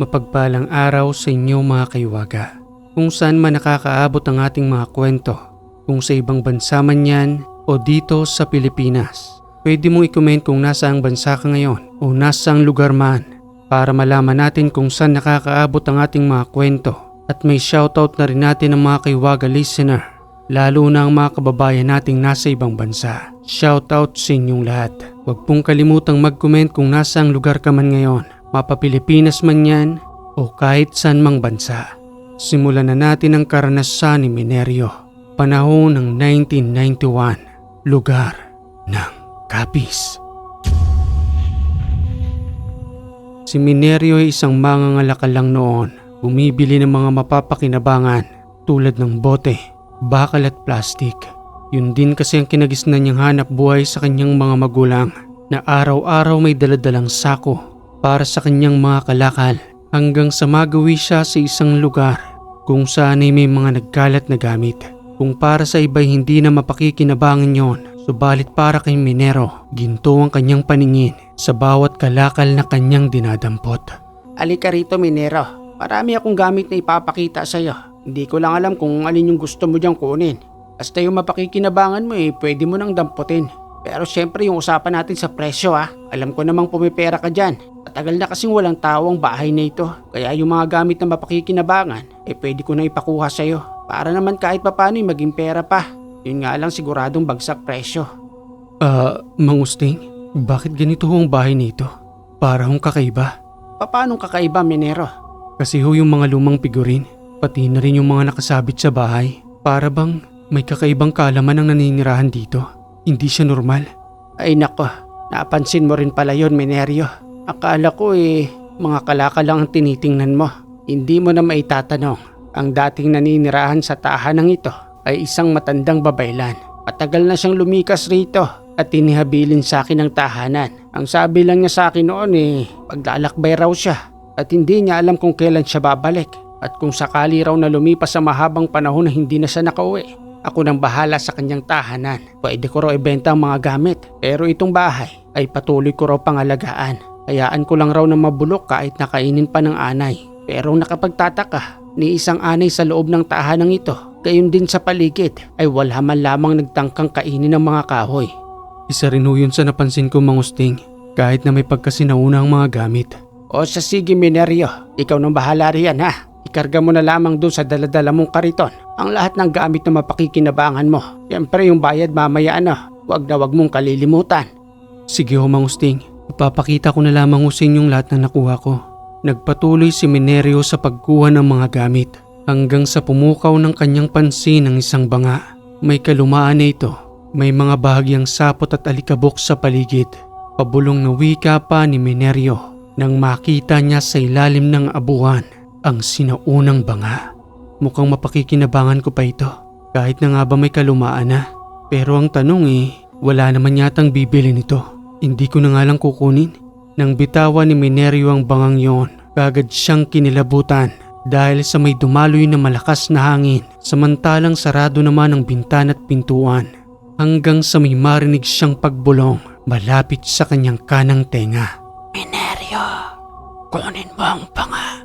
Mapagpalang araw sa inyo mga kaiwaga. Kung saan man nakakaabot ang ating mga kwento, kung sa ibang bansa man yan o dito sa Pilipinas. Pwede mong i-comment kung nasaang bansa ka ngayon o nasaang lugar man para malaman natin kung saan nakakaabot ang ating mga kwento. At may shoutout na rin natin ang mga kaiwaga listener, lalo na ang mga kababayan nating nasa ibang bansa. Shoutout sa inyong lahat. Huwag pong kalimutang mag-comment kung nasaang lugar ka man ngayon. Mapa-Pilipinas man yan o kahit saan mang bansa. Simulan na natin ang karanasan ni Minerio. Panahon ng 1991. Lugar ng Capiz. Si Minerio ay isang mangangalakal lang noon. Bumibili ng mga mapapakinabangan tulad ng bote, bakal at plastik. Yun din kasi ang kinagisnan niyang hanap buhay sa kanyang mga magulang na araw-araw may daladalang sako para sa kanyang mga kalakal hanggang sa magawi siya sa isang lugar kung saan ay may mga nagkalat na gamit. Kung para sa iba'y hindi na mapakikinabangan yon, subalit para kay Minero, ginto ang kanyang paningin sa bawat kalakal na kanyang dinadampot. Alika rito Minero, marami akong gamit na ipapakita sa'yo. Hindi ko lang alam kung alin yung gusto mo diyang kunin. Basta yung mapakikinabangan mo pwede mo nang damputin. Pero syempre yung usapan natin sa presyo Alam ko namang pumipera ka dyan. Matagal na kasing walang tao ang bahay na ito. Kaya yung mga gamit na mapakikinabangan, pwede ko na ipakuha sa'yo. Para naman kahit papano'y maging pera pa. Yun nga lang siguradong bagsak presyo. Mang Usting, bakit ganito ho ang bahay nito? Para hong kakaiba. Paanong kakaiba, Minero? Kasi ho yung mga lumang figurin, pati na rin yung mga nakasabit sa bahay. Para bang may kakaibang kalaman ang naninirahan dito. Hindi siya normal. Ay nako, napansin mo rin pala yun, Minerio. Akala ko mga kalakal lang ang tinitingnan mo. Hindi mo na maitatanong. Ang dating naninirahan sa tahanang ito ay isang matandang babaylan. Matagal na siyang lumikas rito at tinihabilin sa akin ang tahanan. Ang sabi lang niya sa akin noon paglalakbay raw siya at hindi niya alam kung kailan siya babalik. At kung sakali raw na lumipas sa mahabang panahon na hindi na siya nakauwi, ako nang bahala sa kanyang tahanan. Pwede ko raw ibenta ang mga gamit. Pero itong bahay ay patuloy ko raw pangalagaan. Hayaan ko lang raw na mabulok kahit nakainin pa ng anay. Pero nakapagtataka, ni isang anay sa loob ng tahanang ito, gayon din sa paligid, ay wala man lamang nagtangkang kainin ng mga kahoy. Isa rin ho yun sa napansin ko, Mang Usting, kahit na may pagkasinauna ang mga gamit. O sa sige Minerio, ikaw nang bahala riyan Ikarga mo na lamang doon sa daladala mong kariton ang lahat ng gamit na mapakikinabangan mo. Siyempre yung bayad mamaya Huwag na huwag mong kalilimutan. Sige ho, Mang Usting. Ipapakita ko na lamang ho sa inyong lahat na nakuha ko. Nagpatuloy si Minerio sa pagkuha ng mga gamit hanggang sa pumukaw ng kanyang pansin ang isang banga. May kalumaan na ito. May mga bahagyang sapot at alikabok sa paligid. Pabulong na wika pa ni Minerio nang makita niya sa ilalim ng abuhan ang sinaunang banga. Mukhang mapakikinabangan ko pa ito. Kahit na nga ba may kalumaan na. Pero ang tanong wala naman yatang bibili nito. Hindi ko na nga lang kukunin. Nang bitawan ni Minerio ang bangang yon, kagad siyang kinilabutan dahil sa may dumaloy na malakas na hangin, samantalang sarado naman ang bintan at pintuan. Hanggang sa may marinig siyang pagbulong malapit sa kanyang kanang tenga. Minerio, kunin mo ang banga.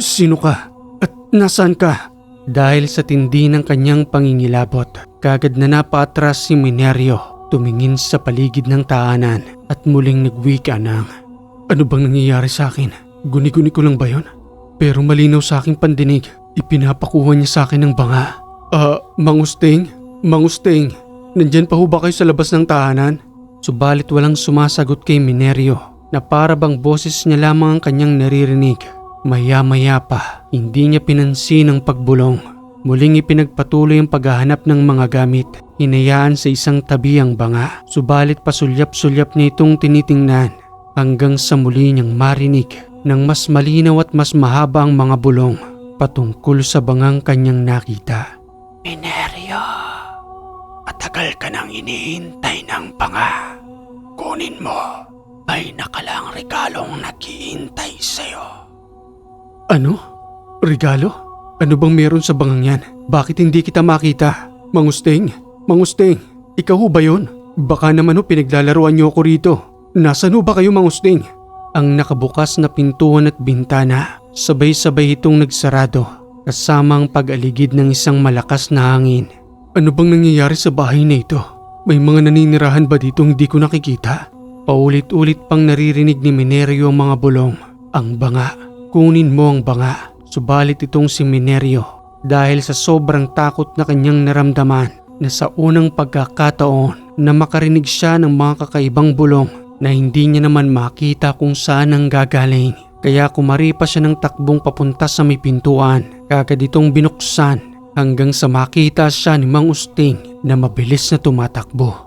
Sino ka? At nasaan ka? Dahil sa tindi ng kanyang pangingilabot, kagad na napaatras si Minerio, tumingin sa paligid ng tahanan at muling nagwika ng, ano bang nangyayari sa akin? Guni-guni ko lang ba yun? Pero malinaw sa aking pandinig, ipinapakuha niya sa akin ng banga. Mang Usting? Mang Usting, nandyan pa ho ba kayo sa labas ng tahanan? Subalit walang sumasagot kay Minerio na para bang boses niya lamang ang kanyang naririnig. Maya-maya pa, hindi niya pinansin ang pagbulong. Muling ipinagpatuloy ang paghahanap ng mga gamit. Hinayaan sa isang tabi ang banga. Subalit pasulyap-sulyap niya itong tinitingnan hanggang sa muli niyang marinig ng mas malinaw at mas mahaba ang mga bulong patungkol sa bangang kanyang nakita. Minerio, matagal ka nang hinihintay ng banga. Kunin mo, may nakalang regalong naghihintay sa'yo. Ano? Regalo? Ano bang meron sa bangang yan? Bakit hindi kita makita? Mang Usting? Mang Usting, ikaw ho ba yun? Baka naman ho pinaglalaruan niyo ako rito. Nasaan ho ba kayo, Mang Usting? ang nakabukas na pintuan at bintana. Sabay-sabay itong nagsarado kasama ang pag-aligid ng isang malakas na hangin. Ano bang nangyayari sa bahay na ito? May mga naninirahan ba dito hindi ko nakikita? Paulit-ulit pang naririnig ni Minerio ang mga bulong. Ang banga. Kunin mo ang banga. Subalit itong si Minerio dahil sa sobrang takot na kanyang naramdaman na sa unang pagkakataon na makarinig siya ng mga kakaibang bulong na hindi niya naman makita kung saan ang gagaling. Kaya kumaripa siya ng takbong papunta sa may pintuan. Kagad itong binuksan hanggang sa makita siya ni Mang Usting na mabilis na tumatakbo.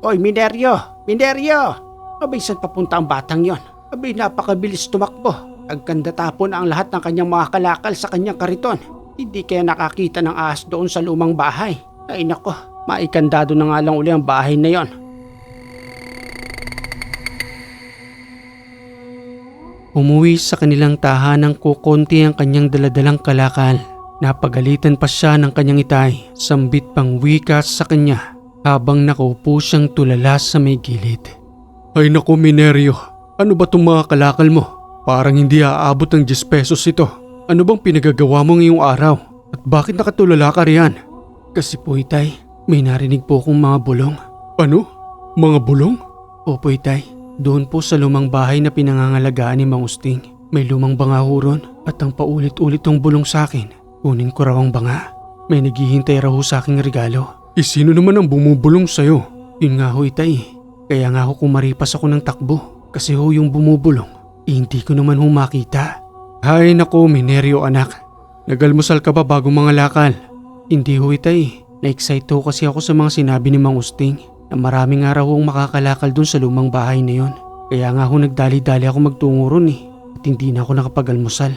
Oy, Minerio! Minerio! Abay, saan papunta ang batang yon? Abay, napakabilis tumakbo. Agkanda tapon ang lahat ng kanyang mga kalakal sa kanyang kariton. Hindi kaya nakakita ng ahas doon sa lumang bahay. Ay nako, maikandado na nga lang uli ang bahay na yon. Umuwi sa kanilang tahanang kukonti ang kanyang daladalang kalakal. Napagalitan pa siya ng kanyang itay, sambit pang wika sa kanya habang nakaupo siyang tulala sa may gilid. Ay naku Minerio, ano ba itong mga kalakal mo? Parang hindi aabot ng 10 pesos ito. Ano bang pinagagawa mo ngayong araw? At bakit nakatulala ka riyan? Kasi po itay, may narinig po akong mga bulong. Ano? Mga bulong? Opo itay. Doon po sa lumang bahay na pinangangalagaan ni Mang Usting, may lumang banga ho ron at ang paulit-ulit tong bulong sa akin. Kunin ko raw ang banga. May naghihintay raw ho sa aking regalo. Sino naman ang bumubulong sa'yo? Yun nga ho itay. Kaya nga ho kumaripas ako ng takbo. Kasi ho yung bumubulong, hindi ko naman ho makita. Hay nako Minerio anak. Nagalmusal ka ba bago mga lakal? Hindi ho itay. Na-excite ho kasi ako sa mga sinabi ni Mang Usting. Na maraming araw akong makakalakal dun sa lumang bahay na yon. Kaya nga ako nagdali-dali ako magtungo ron at hindi na ako nakapag-almusal.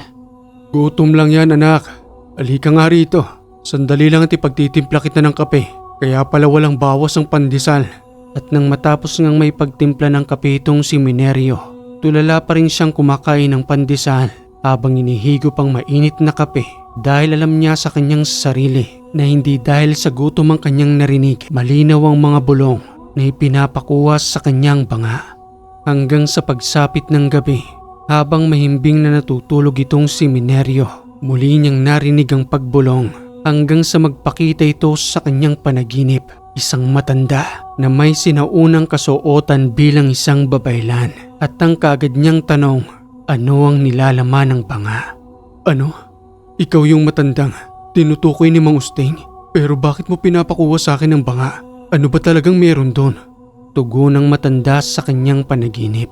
Gutom lang yan anak. Alika nga rito. Sandali lang at ipagtitimpla kita ng kape. Kaya pala walang bawas ang pandesal. At nang matapos ngang may pagtimpla ng kape itong si Minerio, tulala pa rin siyang kumakain ng pandesal habang inihigo pang mainit na kape dahil alam niya sa kanyang sarili na hindi dahil sa gutom ang kanyang narinig, malinaw ang mga bulong na ipinapakuha sa kanyang banga. Hanggang sa pagsapit ng gabi, habang mahimbing na natutulog itong si Minerio, muli niyang narinig ang pagbulong hanggang sa magpakita ito sa kanyang panaginip. Isang matanda na may sinaunang kasuotan bilang isang babaylan at ang kaagad niyang tanong, ano ang nilalaman ng banga? Ano? Ikaw yung matandang tinutukoy ni Mang Usting? Pero bakit mo pinapakuha sa akin ang banga? Ano ba talagang meron doon? Tugon ng matanda sa kanyang panaginip.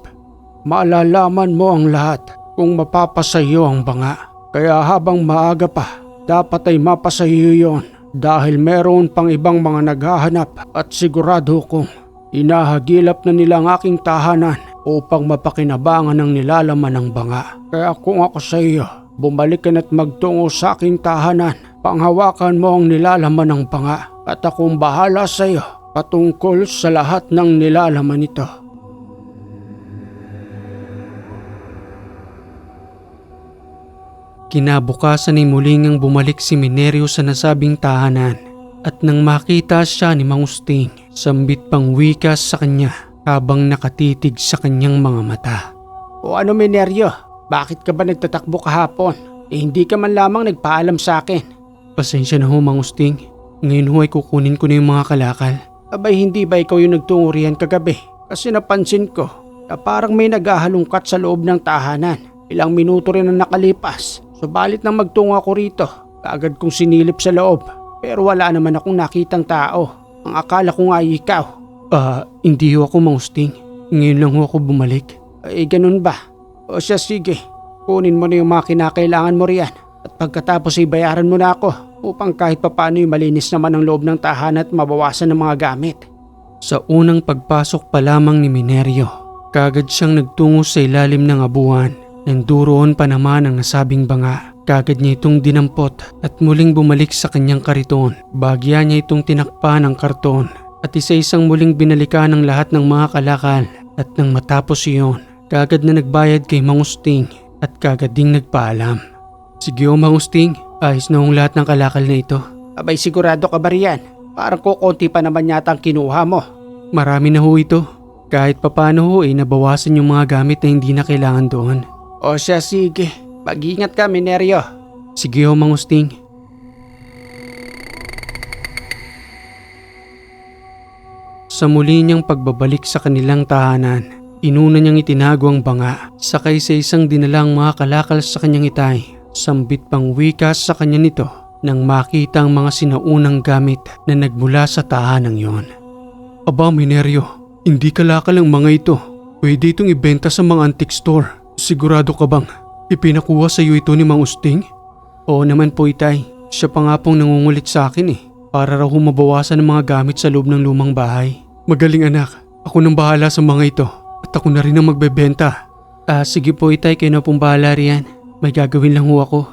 Maalalaman mo ang lahat kung mapapasayo ang banga. Kaya habang maaga pa, dapat ay mapasayo yon. Dahil meron pang ibang mga naghahanap at sigurado kong inahagilap na nila ang aking tahanan upang mapakinabangan ng nilalaman ng banga. Kaya kung ako sa iyo, bumalik ka na't magtungo sa aking tahanan. Panghawakan mo ang nilalaman ng banga at akong bahala sa iyo patungkol sa lahat ng nilalaman nito. Kinabukasan ay muling ang bumalik si Minerio sa nasabing tahanan at nang makita siya ni Mang Usting, sambit pang wika sa kanya habang nakatitig sa kanyang mga mata. O ano Minerio, bakit ka ba nagtatakbo kahapon? Hindi ka man lamang nagpaalam sa akin. Pasensya na ho Mang Usting, ngayon ho ay kukunin ko na yung mga kalakal. Abay hindi ba ikaw yung nagtungo riyan kagabi? Kasi napansin ko na parang may naghahalungkat sa loob ng tahanan. Ilang minuto rin ang nakalipas. Subalit nang magtungo ako rito, kaagad kong sinilip sa loob. Pero wala naman akong nakitang tao. Ang akala ko nga ay ikaw. Hindi ho ako Mang Usting. Ngayon lang ho ako bumalik. Ay ganun ba? O siya sige, kunin mo na yung mga kinakailangan mo riyan. At pagkatapos ay bayaran mo na ako upang kahit papano ay malinis naman ang loob ng tahanan at mabawasan ng mga gamit. Sa unang pagpasok pa lamang ni Minerio, kaagad siyang nagtungo sa ilalim ng abuhan. Nanduroon pa naman ang nasabing banga. Kaagad niya itong dinampot at muling bumalik sa kanyang kariton. Bagya niya itong tinakpan ng karton at isa-isang muling binalikan ang lahat ng mga kalakal. At nang matapos iyon, kaagad na nagbayad kay Mang Usting at kaagad ding nagpaalam. Sige o Mang Usting, ayos na hong lahat ng kalakal na ito. Abay sigurado ka ba riyan? Parang kukunti pa naman yata ang kinuha mo. Marami na ho ito. Kahit papano ho ay nabawasan yung mga gamit na hindi na kailangan doon. O siya, sige. Mag-ingat ka, Mineryo. Sige ho, Mang Usting. Sa muli niyang pagbabalik sa kanilang tahanan, inuna niyang itinago ang banga sakay sa isang dinalang mga kalakal sa kanyang itay. Sambit pang wika sa kanya nito nang makita ang mga sinaunang gamit na nagmula sa tahanang yon. Aba, Mineryo, hindi kalakal ang mga ito. Pwede itong ibenta sa mga antique store. Sigurado ka bang ipinakuha sa iyo ito ni Mang Usting? Oo naman po, Itay. Siya pa nga pong nangungulit sa akin para raw mabawasan ang mga gamit sa loob ng lumang bahay. Magaling anak, ako nang bahala sa mga ito at ako na rin ang magbebenta. Sige po, Itay, kayo na pong bahala riyan. May gagawin lang ho ako.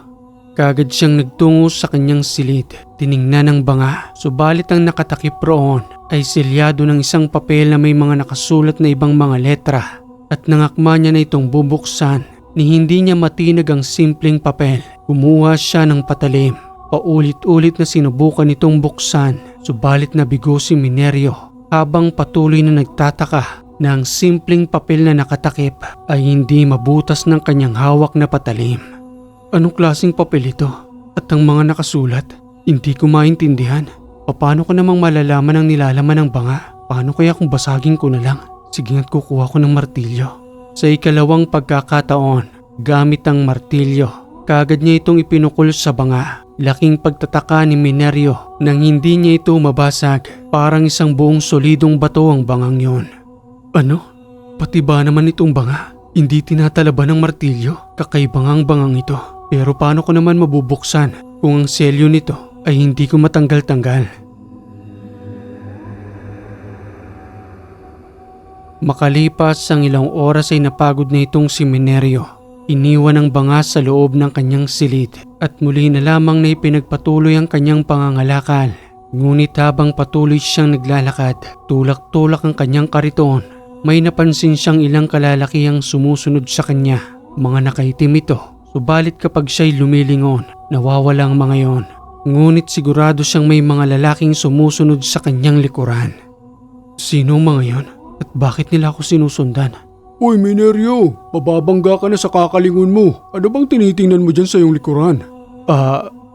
Kagad siyang nagtungo sa kanyang silid. Tiningnan ang banga, subalit ang nakatakip roon ay selyado ng isang papel na may mga nakasulat na ibang mga letra. At nangakma niya na itong bubuksan ni hindi niya matinag ang simpleng papel. Kumuha siya ng patalim. Paulit-ulit na sinubukan itong buksan, subalit nabigo si Mineryo habang patuloy na nagtataka na ang simpleng papel na nakatakip ay hindi mabutas ng kanyang hawak na patalim. Anong klaseng papel ito? At ang mga nakasulat? Hindi ko maintindihan. Paano ko namang malalaman ang nilalaman ng banga? Paano kaya kung basagin ko na lang? Sige nga't kukuha ko ng martilyo. Sa ikalawang pagkakataon, gamit ang martilyo, kagad niya itong ipinukol sa banga. Laking pagtataka ni Mineryo nang hindi niya ito mabasag. Parang isang buong solidong bato ang bangang yon. Ano? Pati ba naman itong banga? Hindi tinatalaban ng martilyo? Kakaibang bangang ito. Pero paano ko naman mabubuksan kung ang selyo nito ay hindi ko matanggal-tanggal? Makalipas ang ilang oras ay napagod na itong si Mineryo. Iniwan ang banga sa loob ng kanyang silid at muli na lamang na ipinagpatuloy ang kanyang pangangalakal. Ngunit habang patuloy siyang naglalakad, tulak-tulak ang kanyang kariton, may napansin siyang ilang kalalakihang sumusunod sa kanya. Mga nakaitim ito, subalit kapag siya'y lumilingon, nawawala ang mga yon. Ngunit sigurado siyang may mga lalaking sumusunod sa kanyang likuran. Sino ang mga yon? At bakit nila ako sinusundan? Uy, Mineryo, mababangga ka na sa kakalingon mo. Ano bang tinitingnan mo dyan sa iyong likuran?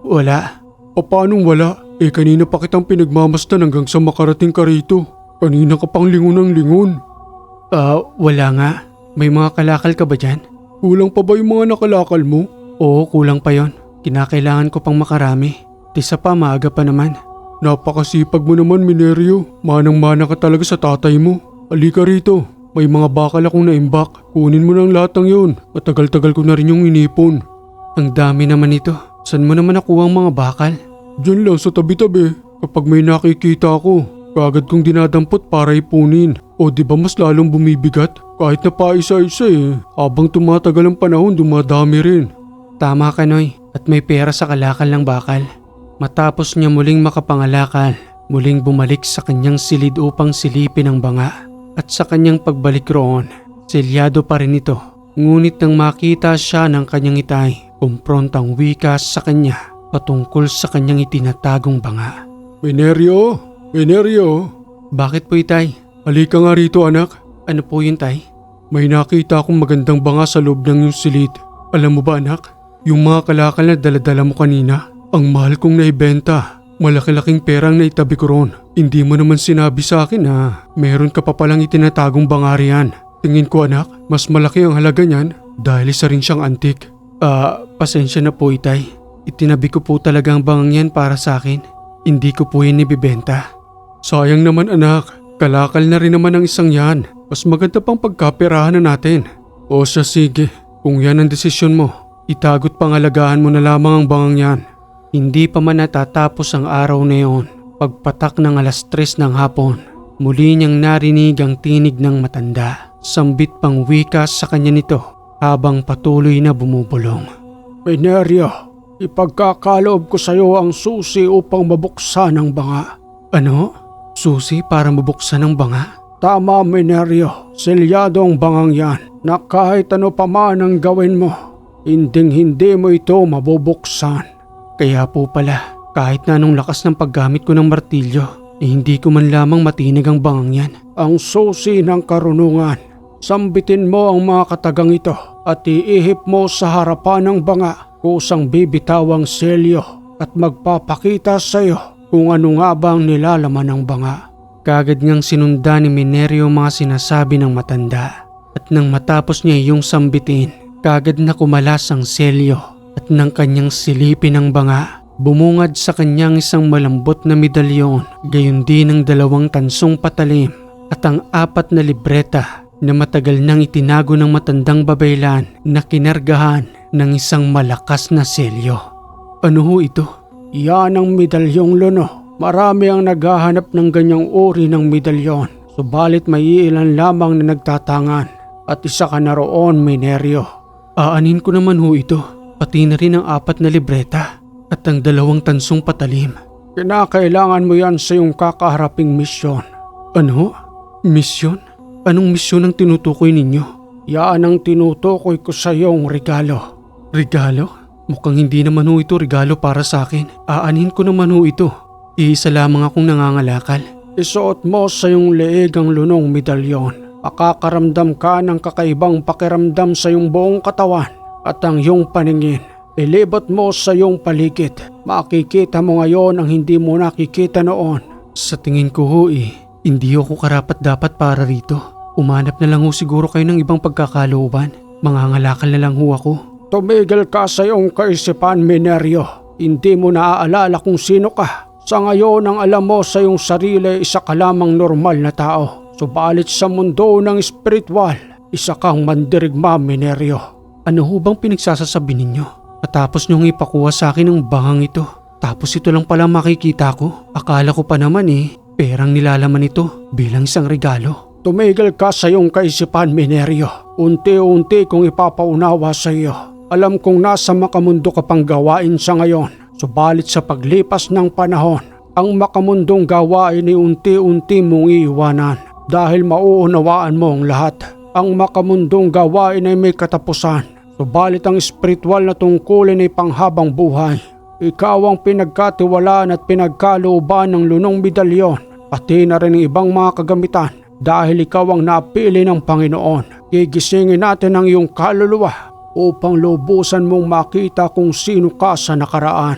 Wala. Paanong wala? Kanina pa kitang pinagmamasdan hanggang sa makarating ka rito. Kanina ka pang lingon ng lingon. Wala nga. May mga kalakal ka ba dyan? Kulang pa ba yung mga nakalakal mo? Oo, kulang pa yon. Kinakailangan ko pang makarami. Tisa pa, maaga pa naman. Napakasipag mo naman, Mineryo. Manang-mana ka talaga sa tatay mo. Halika rito. May mga bakal akong naimbak. Kunin mo ng lahat ng yun. Matagal-tagal ko na rin yung inipon. Ang dami naman ito. Saan mo naman nakuha ang mga bakal? Diyan lang sa tabi-tabi. Kapag may nakikita ako, kagad kong dinadampot para ipunin. O di ba mas lalong bumibigat? Kahit na paisa-isa Habang tumatagal ang panahon, dumadami rin. Tama ka, Noy. At may pera sa kalakal ng bakal. Matapos niya muling makapangalakal, muling bumalik sa kanyang silid upang silipin ang banga. At sa kanyang pagbalik roon, selyado pa rin ito. Ngunit nang makita siya ng kanyang itay, kumprontang wika sa kanya patungkol sa kanyang itinatagong banga. Mineryo! Mineryo! Bakit po, itay? Halika nga rito, anak. Ano po yun, tay? May nakita akong magandang banga sa loob ng iyong silid. Alam mo ba, anak? Yung mga kalakal na daladala mo kanina, ang mahal kong naibenta. Malaki-laking perang naitabi ko roon. Hindi mo naman sinabi sa akin na meron ka pa palang itinatagong bangarian. Tingin ko, anak, mas malaki ang halaga niyan dahil isa rin siyang antik. Pasensya na po, itay. Itinabi ko po talaga ang bangang yan para sa akin. Hindi ko po yan ibibenta. Sayang naman, anak. Kalakal na rin naman ang isang yan. Mas maganda pang pagkaperahan na natin. O siya, sige. Kung yan ang desisyon mo, itago't pangalagaan mo na lamang ang bangang yan. Hindi pa man natatapos ang araw na iyon. Pagpatak ng 3:00 ng hapon, muli niyang narinig ang tinig ng matanda. Sambit pang wika sa kanya nito habang patuloy na bumubulong. Mineryo, ipagkakaloob ko sa iyo ang susi upang mabuksan ang banga. Ano? Susi para mabuksan ang banga? Tama, Mineryo. Selyado ang bangang yan na kahit ano pa man ang gawin mo, hinding-hindi mo ito mabubuksan. Kaya po pala, kahit na anong lakas ng paggamit ko ng martilyo, hindi ko man lamang matinig ang bangang yan. Ang susi ng karunungan. Sambitin mo ang mga katagang ito at iihip mo sa harapan ng banga, kusang bibitawang selyo at magpapakita sa iyo kung ano nga ba ang nilalaman ng banga. Kagad ngang sinundan ni Minerio ang mga sinasabi ng matanda. At nang matapos niya iyong sambitin, kagad na kumalas ang selyo at nang kanyang silipin ang banga, bumungad sa kanyang isang malambot na medalyon, gayon din ang 2 tansong patalim at ang 4 na libreta na matagal nang itinago ng matandang babaylan na kinargahan ng isang malakas na selyo. Ano ho ito? Yan ang medalyong luno. Marami ang naghahanap ng ganyang uri ng medalyon, subalit may ilan lamang na nagtatangan at isa ka na roon, Minerio. Aanin ko naman ho ito, pati na rin ang 4 na libreta at ang 2 tansong patalim. Kinakailangan mo yan sa iyong kakaharaping misyon. Ano? Misyon? Anong misyon ang tinutukoy ninyo? Yan ang tinutukoy ko sa iyong regalo. Regalo? Mukhang hindi naman ho ito regalo para sa akin. Aanin ko naman ho ito. Iisa lamang akong nangangalakal. Isuot mo sa iyong leeg ang lunong medalyon. Makakaramdam ka ng kakaibang pakiramdam sa iyong buong katawan at ang iyong paningin. Ilibot mo sa iyong paligid. Makikita mo ngayon ang hindi mo nakikita noon. Sa tingin ko ho hindi ako karapat dapat para rito. Umanap na lang ho siguro kayo ng ibang pagkakalooban. Mangangalakal na lang ho ako. Tumigil ka sa iyong kaisipan, Minerio. Hindi mo naaalala kung sino ka. Sa ngayon ang alam mo sa iyong sarili, isa ka lamang normal na tao. Subalit sa mundo ng espiritual, isa kang mandirigma, Minerio. Ano ho bang pinagsasasabi ninyo? Matapos niyong ipakuha sa akin ang bangang ito, tapos ito lang pala makikita ko. Akala ko pa naman perang nilalaman ito bilang isang regalo. Tumigil ka sa iyong kaisipan, Minerio. Unti-unti kong ipapaunawa sa iyo. Alam kong nasa makamundo ka pang gawain sa ngayon. Subalit sa paglipas ng panahon, ang makamundong gawain ay unti-unti mong iiwanan dahil mauunawaan mo ang lahat. Ang makamundong gawain ay may katapusan. Subalit ang espiritual na tungkulin ay panghabang buhay. Ikaw ang pinagkatiwalaan at pinagkalooban ng lunong medalyon, pati na rin ang ibang mga kagamitan. Dahil ikaw ang napili ng Panginoon, gigisingin natin ang iyong kaluluwa upang lubusan mong makita kung sino ka sa nakaraan.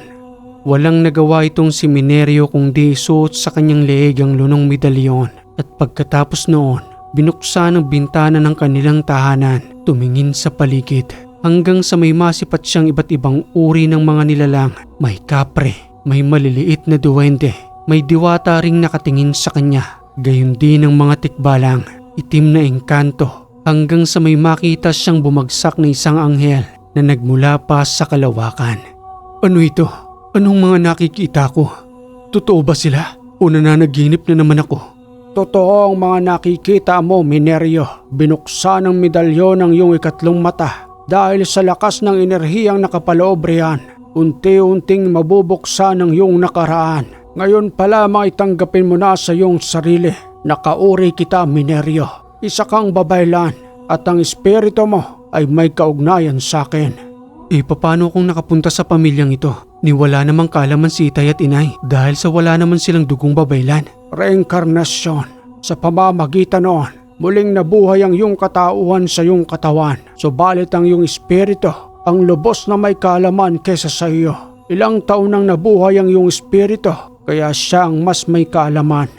Walang nagawa itong si Minerio kung di isuot sa kanyang leeg ang lunong medalyon at pagkatapos noon, binuksan ang bintana ng kanilang tahanan, tumingin sa paligid hanggang sa may masipat siyang iba't ibang uri ng mga nilalang. May kapre, may maliliit na duwende, may diwata ring nakatingin sa kanya. Gayon din ang mga tikbalang, itim na engkanto, hanggang sa may makita siyang bumagsak na isang anghel na nagmula pa sa kalawakan. Ano ito? Anong mga nakikita ko? Totoo ba sila? O nananaginip na naman ako? Totoo ang mga nakikita mo, Minerio. Binuksan ng medalyon ang iyong 2 mata dahil sa lakas ng enerhiyang nakapaloob riyan. Unti-unting mabubuksan ang iyong nakaraan. Ngayon pa lamang itanggapin mo na sa iyong sarili. Nakauri kita, Minerio. Isa kang babaylan at ang espiritu mo ay may kaugnayan sa akin. Paano kung nakapunta sa pamilyang ito? Wala namang kaalaman si itay at inay dahil sa wala naman silang dugong babaylan. Reinkarnasyon. Sa pamamagitan noon, muling nabuhay ang iyong katauhan sa iyong katawan. Subalit ang iyong espiritu ang lubos na may kaalaman kesa sa iyo. Ilang taon nang nabuhay ang iyong espiritu, kaya siya ang mas may kaalaman.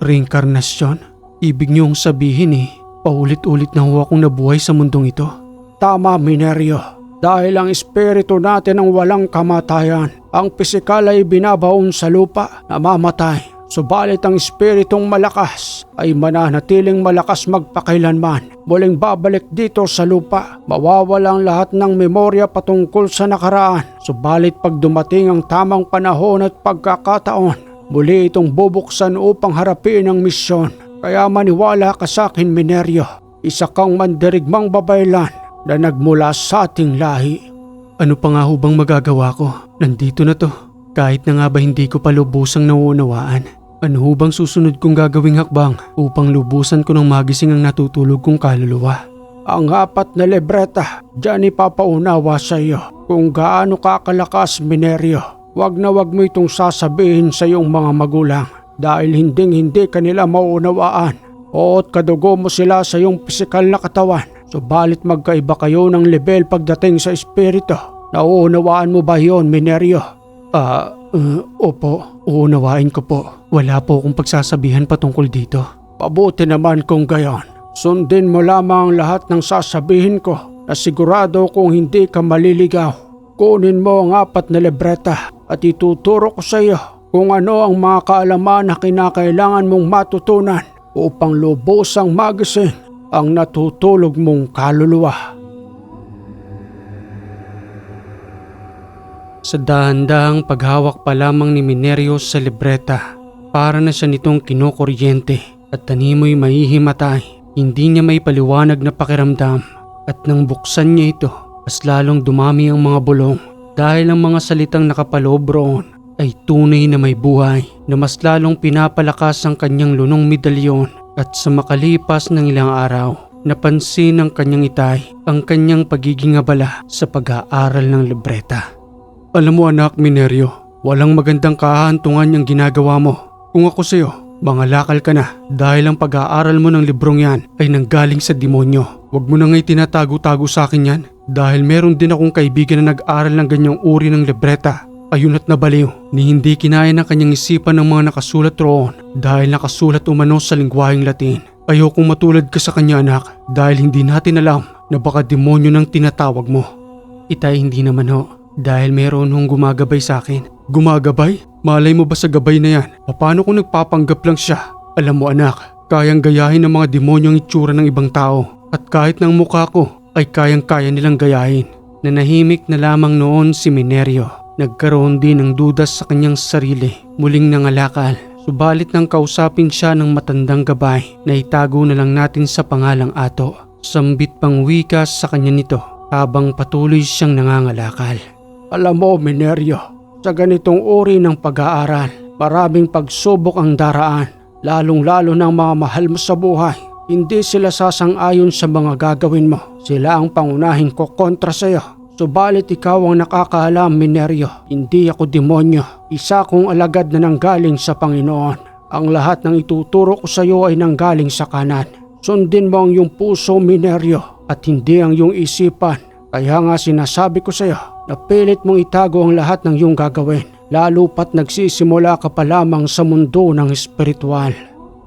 Reinkarnasyon? Ibig niyong sabihin paulit-ulit na ho akong nabuhay sa mundong ito? Tama, Minerio. Dahil ang espiritu natin ang walang kamatayan. Ang pisikal ay binabaon sa lupa, namamatay. Subalit ang espiritong malakas ay mananatiling malakas magpakailanman. Muling babalik dito sa lupa. Mawawalang lahat ng memorya patungkol sa nakaraan. Subalit pag dumating ang tamang panahon at pagkakataon, muli itong bubuksan upang harapin ang misyon. Kaya maniwala ka sa akin, Minerio. Isa kang mandirigmang babaylan na nagmula sa ating lahi. Ano pa nga ho bang magagawa ko? Nandito na to. Kahit na nga ba hindi ko pa lubusang nauunawaan. Ano ho bang susunod kong gagawing hakbang upang lubusan ko ng magising ang natutulog kong kaluluwa? Ang 4 na libreta, diyan ipapaunawa sa iyo kung gaano kakalakas, Minerio. Wag na wag mo itong sasabihin sa iyong mga magulang. dahil hindi kanila mauunawaan. Oot kadugo mo sila sa iyong pisikal na katawan, subalit magkaiba kayo ng level pagdating sa espiritu. Nauunawaan mo ba yon, Mineryo? Opo, uunawain ko po. Wala po akong pagsasabihan patungkol dito. Pabuti naman kung gayon. Sundin mo lamang ang lahat ng sasabihin ko na sigurado kung hindi ka maliligaw. Kunin mo ang 4 na libreta at ituturo ko sa iyo kung ano ang mga kaalaman na kinakailangan mong matutunan upang lubosang magising ang natutulog mong kaluluwa. Sa dahan-dahang paghawak pa lamang ni Mineryo sa libreta, para na siya nitong kinukuryente at tanimoy mahihimatay. Hindi niya may paliwanag na pakiramdam at nang buksan niya ito, mas lalong dumami ang mga bulong dahil ang mga salitang nakapaloob roon ay tunay na may buhay na mas lalong pinapalakas ang kanyang lunong medalyon. At sa makalipas ng ilang araw, napansin ng kanyang itay ang kanyang pagiging abala sa pag-aaral ng libreta. Alam mo anak, Mineryo, walang magandang kahantungan yung ginagawa mo. Kung ako sa'yo, mangalakal ka na dahil ang pag-aaral mo ng librong yan ay nanggaling sa demonyo. Huwag mo na nga'y tinatago-tago sa akin yan dahil meron din akong kaibigan na nag-aral ng ganyang uri ng libreta. Ayun at nabaliw ni hindi kinaya ng kanyang isipan ng mga nakasulat roon dahil nakasulat umano sa lingwaheng Latin. Ayokong matulad ka sa kanya anak dahil hindi natin alam na baka demonyo nang tinatawag mo. Itay, hindi naman ho. Dahil meron hong gumagabay sa akin. Gumagabay? Malay mo ba sa gabay na yan? Paano kung nagpapanggap lang siya? Alam mo anak, kayang gayahin ng mga demonyo ang itsura ng ibang tao. At kahit ng mukha ko ay kayang-kaya nilang gayahin. Nanahimik na lamang noon si Mineryo. Nagkaroon din ng dudas sa kanyang sarili. Muling nangalakal. Subalit nang kausapin siya ng matandang gabay na itago na lang natin sa pangalang Ato. Sambit pang wika sa kanya nito habang patuloy siyang nangangalakal. Alam mo, Mineryo, sa ganitong uri ng pag-aaral, maraming pagsubok ang daraan, lalong-lalo ng mga mahal mo sa buhay. Hindi sila sasang-ayon sa mga gagawin mo. Sila ang pangunahing kokontra sa iyo. Subalit ikaw ang nakakaalam, Mineryo. Hindi ako demonyo. Isa kong alagad na nanggaling sa Panginoon. Ang lahat ng ituturo ko sa iyo ay nanggaling sa kanan. Sundin mo ang iyong puso, Mineryo, at hindi ang iyong isipan. Kaya nga sinasabi ko sa iyo na pilit mong itago ang lahat ng iyong gagawin, lalo pat nagsisimula ka pa lamang sa mundo ng espiritual.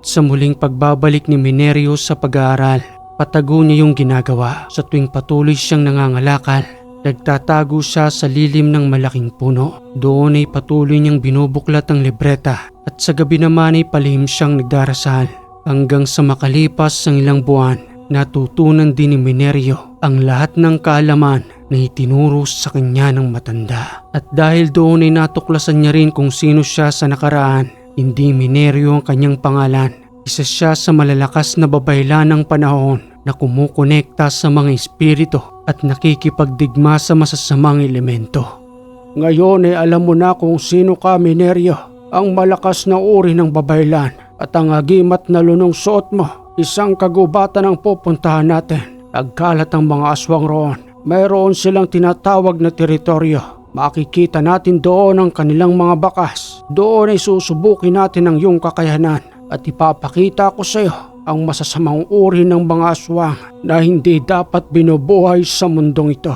Sa muling pagbabalik ni Mineryo sa pag-aaral, patago niya yung ginagawa. Sa tuwing patuloy siyang nangangalakal, nagtatago siya sa lilim ng malaking puno. Doon ay patuloy niyang binubuklat ang libreta at sa gabi naman ay palihim siyang nagdarasal. Hanggang sa makalipas ang ilang buwan, natutunan din ni Mineryo ang lahat ng kaalaman na itinuro sa kanya ng matanda. At dahil doon ay natuklasan niya rin kung sino siya sa nakaraan, hindi Mineryo ang kanyang pangalan. Isa siya sa malalakas na babaylan ng panahon na kumukonekta sa mga espiritu at nakikipagdigma sa masasamang elemento. Ngayon ay alam mo na kung sino ka, Mineryo, ang malakas na uri ng babaylan at ang agimat na lunong suot mo. Isang kagubatan ang pupuntahan natin. Nagkalat ang mga aswang roon. Mayroon silang tinatawag na teritoryo. Makikita natin doon ang kanilang mga bakas. Doon ay susubukin natin ang iyong kakayanan at ipapakita ko sa iyo ang masasamang uri ng mga aswang na hindi dapat binubuhay sa mundong ito.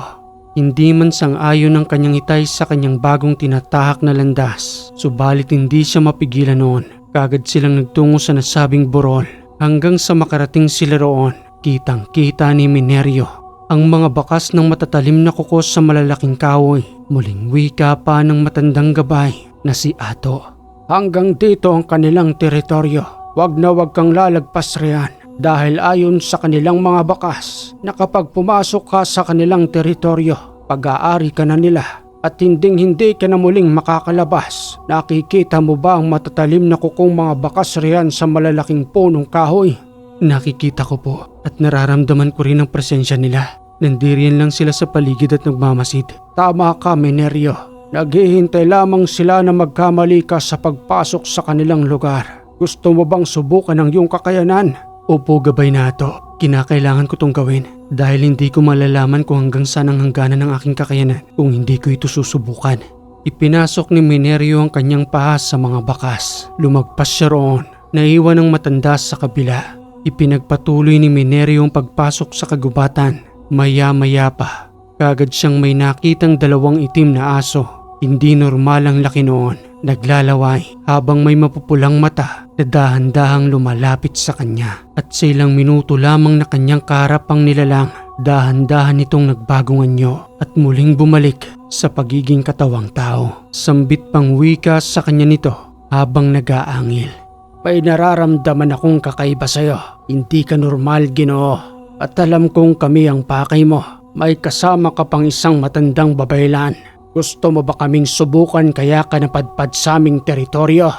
Hindi man sang-ayon ang kanyang itay sa kanyang bagong tinatahak na landas. Subalit hindi siya mapigilan noon. Kagad silang nagtungo sa nasabing burol. Hanggang sa makarating sila roon, kitang-kita ni Mineryo ang mga bakas ng matatalim na kukos sa malalaking kahoy. Muling wika pa ng matandang gabay na si Ato. Hanggang dito ang kanilang teritoryo. Wag na wag kang lalagpas riyan dahil ayon sa kanilang mga bakas na kapag pumasok ka sa kanilang teritoryo, pag-aari ka na nila at hindi ka na muling makakalabas. Nakikita mo ba ang matatalim na kukong mga bakas riyan sa malalaking punong kahoy? Nakikita ko po at nararamdaman ko rin ang presensya nila. Nandiriyan lang sila sa paligid at nagmamasid. Tama ka, Mineryo. Naghihintay lamang sila na magkamali ka sa pagpasok sa kanilang lugar. Gusto mo bang subukan ang iyong kakayanan? Opo, gabay na Ato. Kinakailangan ko tong gawin dahil hindi ko malalaman kung hanggang saan ang hangganan ng aking kakayanan kung hindi ko ito susubukan. Ipinasok ni Minerio ang kanyang paa sa mga bakas. Lumagpas siya roon. Naiwan ang matanda sa kabila. Ipinagpatuloy ni Minerio ang pagpasok sa kagubatan. Maya-maya pa, kagad siyang may nakitang dalawang itim na aso. Hindi normal ang laki noon. Naglalaway habang may mapupulang mata na dahan-dahang lumalapit sa kanya. At sa ilang minuto lamang na kanyang kaharap ang nilalang, dahan-dahan itong nagbagong anyo at muling bumalik sa pagiging katawang tao. Sambit pang wika sa kanya nito habang nag-aangil. May nararamdaman akong kakaiba sa'yo. Hindi ka normal, Ginoo. At alam kong kami ang pakay mo. May kasama ka pang isang matandang babaylan. Gusto mo ba kaming subukan kaya ka napadpad sa aming teritoryo?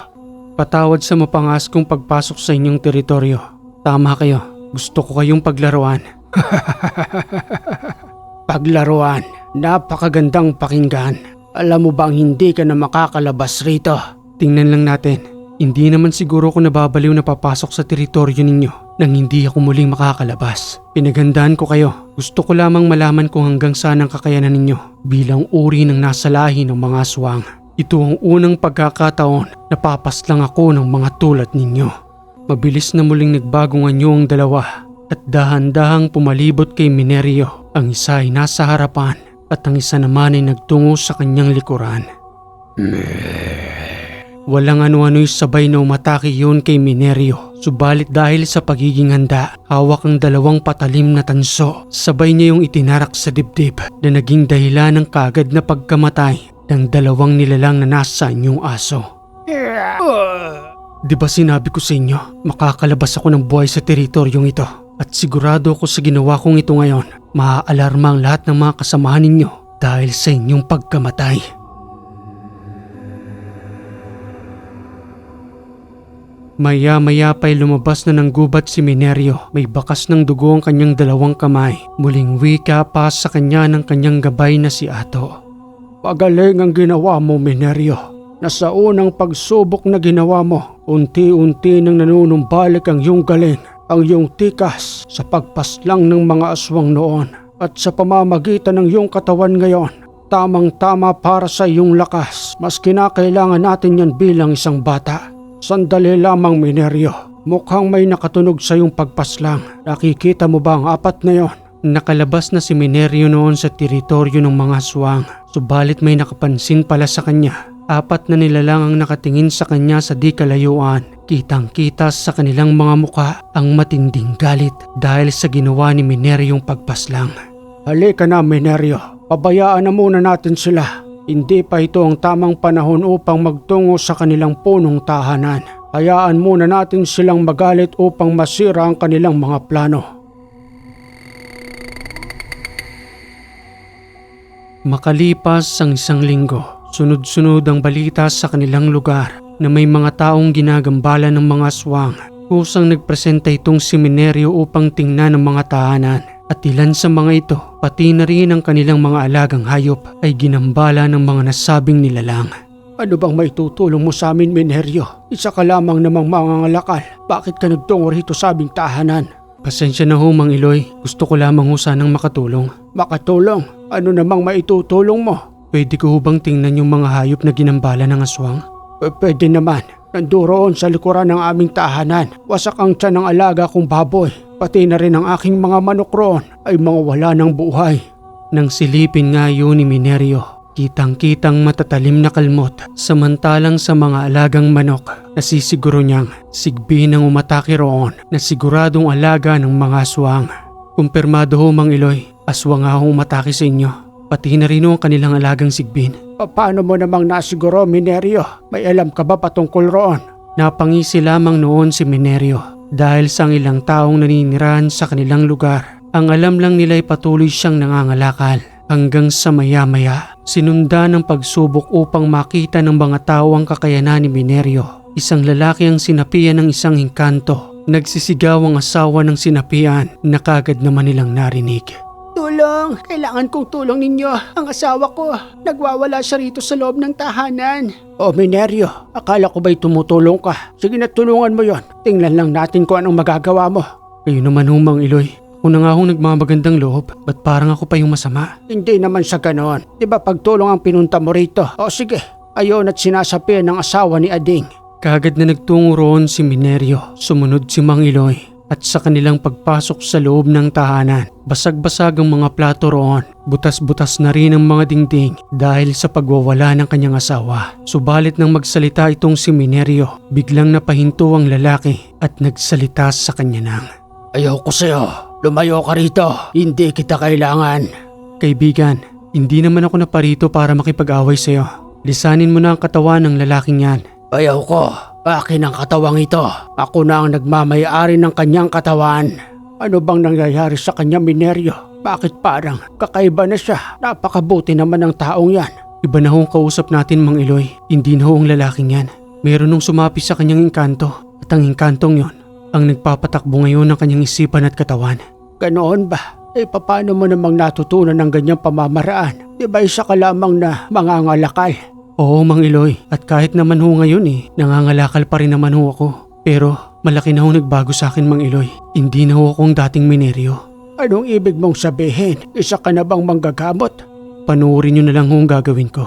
Patawad sa mapangas kong pagpasok sa inyong teritoryo. Tama kayo. Gusto ko kayong paglaruan. Paglaruan? Napakagandang pakinggan. Alam mo bang hindi ka na makakalabas rito? Tingnan lang natin. Hindi naman siguro ako nababaliw na papasok sa teritoryo ninyo nang hindi ako muling makakalabas. Pinaghandaan ko kayo. Gusto ko lamang malaman kung hanggang saan ang kakayanan ninyo bilang uri ng nasa lahi ng mga aswang. Ito ang unang pagkakataon na papaslang ako ng mga tulad ninyo. Mabilis na muling nagbagong anyo ang dalawa at dahan-dahang pumalibot kay Minerio. Ang isa ay nasa harapan at ang isa naman ay nagtungo sa kanyang likuran. Walang ano-ano'y sabay na umatake yun kay Minerio. Subalit dahil sa pagiging handa, hawak ang dalawang patalim na tanso. Sabay niya yung itinarak sa dibdib na naging dahilan ng kaagad na pagkamatay ng dalawang nilalang na nasa inyong aso. Di ba sinabi ko sa inyo, makakalabas ako ng buhay sa teritoryong ito. At sigurado ako sa ginawa kong ito ngayon, maaalarma ang lahat ng mga kasamahan ninyo dahil sa inyong pagkamatay. Maya-maya pa'y lumabas na ng gubat si Minerio. May bakas ng dugo ang kanyang dalawang kamay. Muling wika pa sa kanya ng kanyang gabay na si Ato. Pagaling ang ginawa mo, Minerio. Nasa unang pagsubok na ginawa mo, unti-unti nang nanunumbalik ang iyong galing, ang iyong tikas sa pagpaslang ng mga aswang noon. At sa pamamagitan ng iyong katawan ngayon, tamang-tama para sa iyong lakas. Mas kinakailangan natin yan bilang isang bata. Sandali lamang, Minerio. Mukhang may nakatunog sa iyong pagpaslang. Nakikita mo ba ang apat na yon? Nakalabas na si Minerio noon sa teritoryo ng mga aswang. Subalit may nakapansin pala sa kanya. Apat na nilalang ang nakatingin sa kanya sa di kalayuan. Kitang-kita sa kanilang mga muka ang matinding galit dahil sa ginawa ni Mineriong pagpaslang. Halika na, Minerio. Pabayaan na muna natin sila. Hindi pa ito ang tamang panahon upang magtungo sa kanilang punong tahanan. Hayaan muna natin silang magalit upang masira ang kanilang mga plano. Makalipas ang isang linggo, sunod-sunod ang balita sa kanilang lugar na may mga taong ginagambala ng mga aswang. Kusang nagpresenta itong si Minerio upang tingnan ang mga tahanan. At ilan sa mga ito, pati na rin ang kanilang mga alagang hayop ay ginambala ng mga nasabing nilalang. Ano bang maitutulong mo sa amin, Minerio? Isa ka lamang namang mangangalakal. Bakit ka nagtungo rito sa aming tahanan? Pasensya na ho, Mang Iloy. Gusto ko lamang ho sanang makatulong. Makatulong? Ano namang maitutulong mo? Pwede ko ho bang tingnan yung mga hayop na ginambala ng aswang? Pwede naman. Nanduroon sa likuran ng aming tahanan. Wasak ang tiyan ng alaga kong baboy. Pati na rin ang aking mga manok roon ay mga wala ng buhay. Nang silipin nga yun ni Minerio, kitang-kitang matatalim na kalmot. Samantalang sa mga alagang manok, nasisiguro niyang sigbin ang umatake roon na siguradong alaga ng mga aswang. Kumpirmado ho, Mang Iloy, aswang nga ho umatake sa inyo. Pati na rin ho ang kanilang alagang sigbin. Paano mo namang nasiguro, Minerio? May alam ka ba patungkol roon? Napangisi lamang noon si Minerio. Dahil sa ilang taong naninirahan sa kanilang lugar, ang alam lang nila ay patuloy siyang nangangalakal. Hanggang sa maya-maya, sinundan ng pagsubok upang makita ng mga tao ang kakayanan ni Minerio. Isang lalaki ang sinapian ng isang engkanto. Nagsisigaw ang asawa ng sinapian na kagad naman nilang narinig. Tulong! Kailangan kong tulong ninyo. Ang asawa ko, nagwawala siya rito sa loob ng tahanan. O Minerio, akala ko ba'y tumutulong ka? Sige na, tulungan mo yon. Tingnan lang natin kung anong magagawa mo. Kayo naman, Mang Iloy. Ako na nga hong nagmamagandang loob, ba't parang ako pa yung masama? Hindi naman sa ganon. Di ba pagtulong ang pinunta mo rito? O sige, ayon at sinasapian ng asawa ni Ading. Kagad na nagtungo roon si Mineryo, sumunod si Mang Iloy at sa kanilang pagpasok sa loob ng tahanan, basag-basag ang mga plato roon, butas-butas na rin ang mga dingding dahil sa pagwawala ng kanyang asawa. Subalit nang magsalita itong si Mineryo, biglang napahinto ang lalaki at nagsalita sa kanya ng, Ayaw ko sa'yo. Lumayo ka rito. Hindi kita kailangan. Kaibigan, hindi naman ako naparito para makipag-away sa'yo. Lisanin mo na ang katawan ng lalaking yan. Ayaw ko. Akin ang katawang ito. Ako na ang nagmamayari ng kanyang katawan. Ano bang nangyayari sa kanya, Mineryo? Bakit parang kakaiba na siya? Napakabuti naman ng taong yan. Iba na ho ang kausap natin, Mang Iloy. Hindi na ho ang lalaking yan. Meron nung sumapi sa kanyang engkanto at ang engkantong yon ang nagpapatakbo ngayon ng kanyang isipan at katawan. Ganoon ba? Paano mo namang natutunan ng ganyang pamamaraan? Di ba isa ka lamang na mangangalakal? Oo, Mang Iloy. At kahit naman ho ngayon nangangalakal pa rin naman ho ako. Pero malaki na ho nagbago sa akin, Mang Iloy. Hindi na ho akong dating Mineryo. Anong ibig mong sabihin? Isa ka na bang manggagamot? Panuorin nyo na lang ho ang gagawin ko.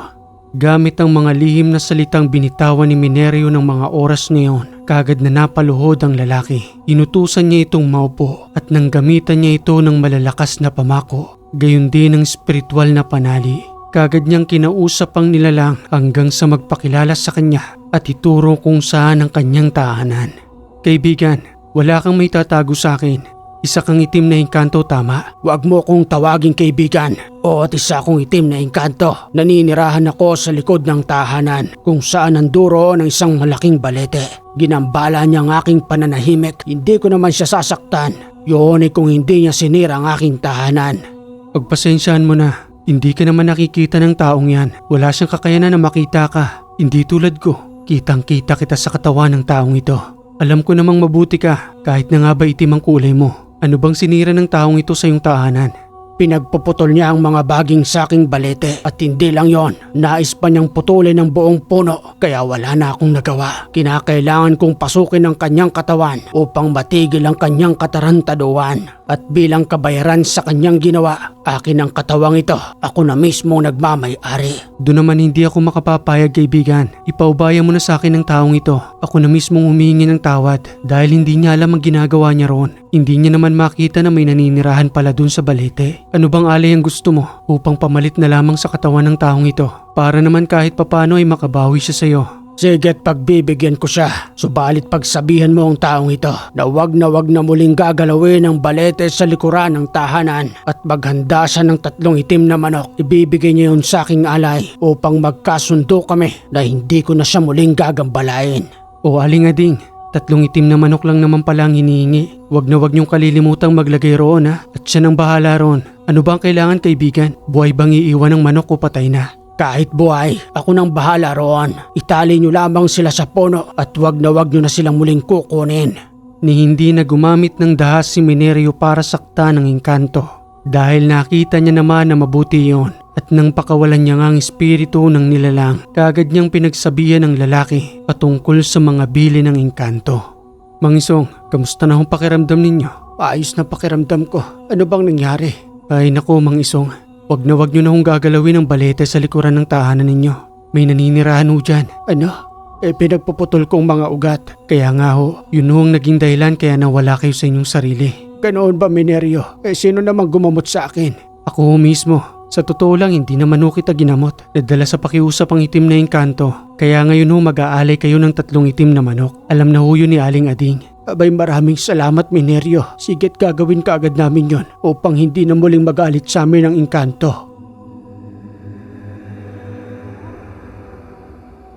Gamit ang mga lihim na salitang binitawan ni Mineryo ng mga oras na yun, kagad na napaluhod ang lalaki. Inutusan niya itong maupo at nang gamitan niya ito ng malalakas na pamako, gayon din ang spiritual na panali. Kagad niyang kinausap ang nilalang hanggang sa magpakilala sa kanya at ituro kung saan ang kanyang tahanan. Kaibigan, wala kang may tatago sa akin. Isa kang itim na engkanto, tama? Huwag mo kong tawaging kaibigan. Oo, at isa akong itim na engkanto. Naninirahan ako sa likod ng tahanan kung saan nanduro ng isang malaking balete. Ginambala niya ang aking pananahimik. Hindi ko naman siya sasaktan. Yun ay kung hindi niya sinira ang aking tahanan. Pagpasensyaan mo na. Hindi ka naman nakikita ng taong yan. Wala siyang kakayanan na makita ka. Hindi tulad ko. Kitang-kita kita sa katawan ng taong ito. Alam ko namang mabuti ka kahit na nga ba itim ang kulay mo. Ano bang sinira ng taong ito sa iyong tahanan? Pinagpuputol niya ang mga baging sa aking balete at hindi lang yon. Nais pa niyang putulin ng buong puno kaya wala na akong nagawa. Kinakailangan kong pasukin ang kanyang katawan upang matigil ang kanyang katarantaduan. At bilang kabayaran sa kanyang ginawa, akin ang katawang ito. Ako na mismo nagmamay-ari. Doon naman hindi ako makapapayag, kaibigan. Ipaubaya mo na sa akin ang taong ito. Ako na mismo humihingi ng tawad dahil hindi niya alam ang ginagawa niya roon. Hindi niya naman makita na may naninirahan pala dun sa balete. Ano bang alay ang gusto mo upang pamalit na lamang sa katawan ng taong ito? Para naman kahit papano ay makabawi siya sa'yo. Sige't pagbibigyan ko siya. Subalit pagsabihan mo ang taong ito na wag na muling gagalawin ang balete sa likuran ng tahanan at maghanda siya ng 3 itim na manok. Ibibigay niya yun sa aking alay upang magkasundo kami na hindi ko na siya muling gagambalain. O Aling Ading, 3 itim na manok lang naman pala ang hinihingi. Wag niyong kalilimutang maglagay roon at siya nang bahala roon. Ano ba ang kailangan, kaibigan? Buhay bang iiwan ng manok o patay na? Kahit buhay, ako nang bahala roon. Itali niyo lamang sila sa puno at wag niyo na silang muling kukunin. Ni hindi na gumamit ng dahas si Mineryo para sakta ng engkanto dahil nakita niya naman na mabuti yon at nang pakawalan niya ang espiritu ng nilalang, kagad niyang pinagsabihan ng lalaki patungkol sa mga bili ng engkanto. Mang Isong, kamusta na ang pakiramdam ninyo? Ayos na pakiramdam ko. Ano bang nangyari? Ay nako, Mang Isong. Wag niyo na hong gagalawin ang balete sa likuran ng tahanan ninyo. May naninirahan ho dyan. Ano? Pinagpuputol kong mga ugat. Kaya nga ho, yun ho ang naging dahilan kaya nawala kayo sa inyong sarili. Ganoon ba, Mineryo? Sino namang gumamot sa akin? Ako ho mismo. Sa totoo lang, hindi naman ho kita ginamot. Nadala sa pakiusap ang itim na engkanto. Kaya ngayon ho mag-aalay kayo ng 3 itim na manok. Alam na ho yun ni Aling Ading. Abay, maraming salamat, Mineryo. Sige't gagawin kaagad namin yon upang hindi na muling magalit sa amin ang engkanto.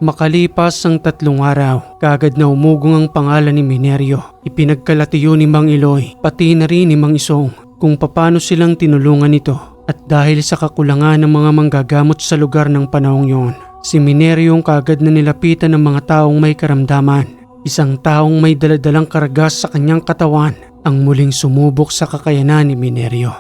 Makalipas ang 3 araw, kagad na umugong ang pangalan ni Mineryo. Ipinagkalatiyo ni Mang Iloy, pati na rin ni Mang Isong kung paano silang tinulungan ito. At dahil sa kakulangan ng mga manggagamot sa lugar ng panahong yon, si Mineryo kagad na nilapitan ng mga taong may karamdaman. Isang taong may daladalang karagas sa kanyang katawan ang muling sumubok sa kakayanan ni Mineryo.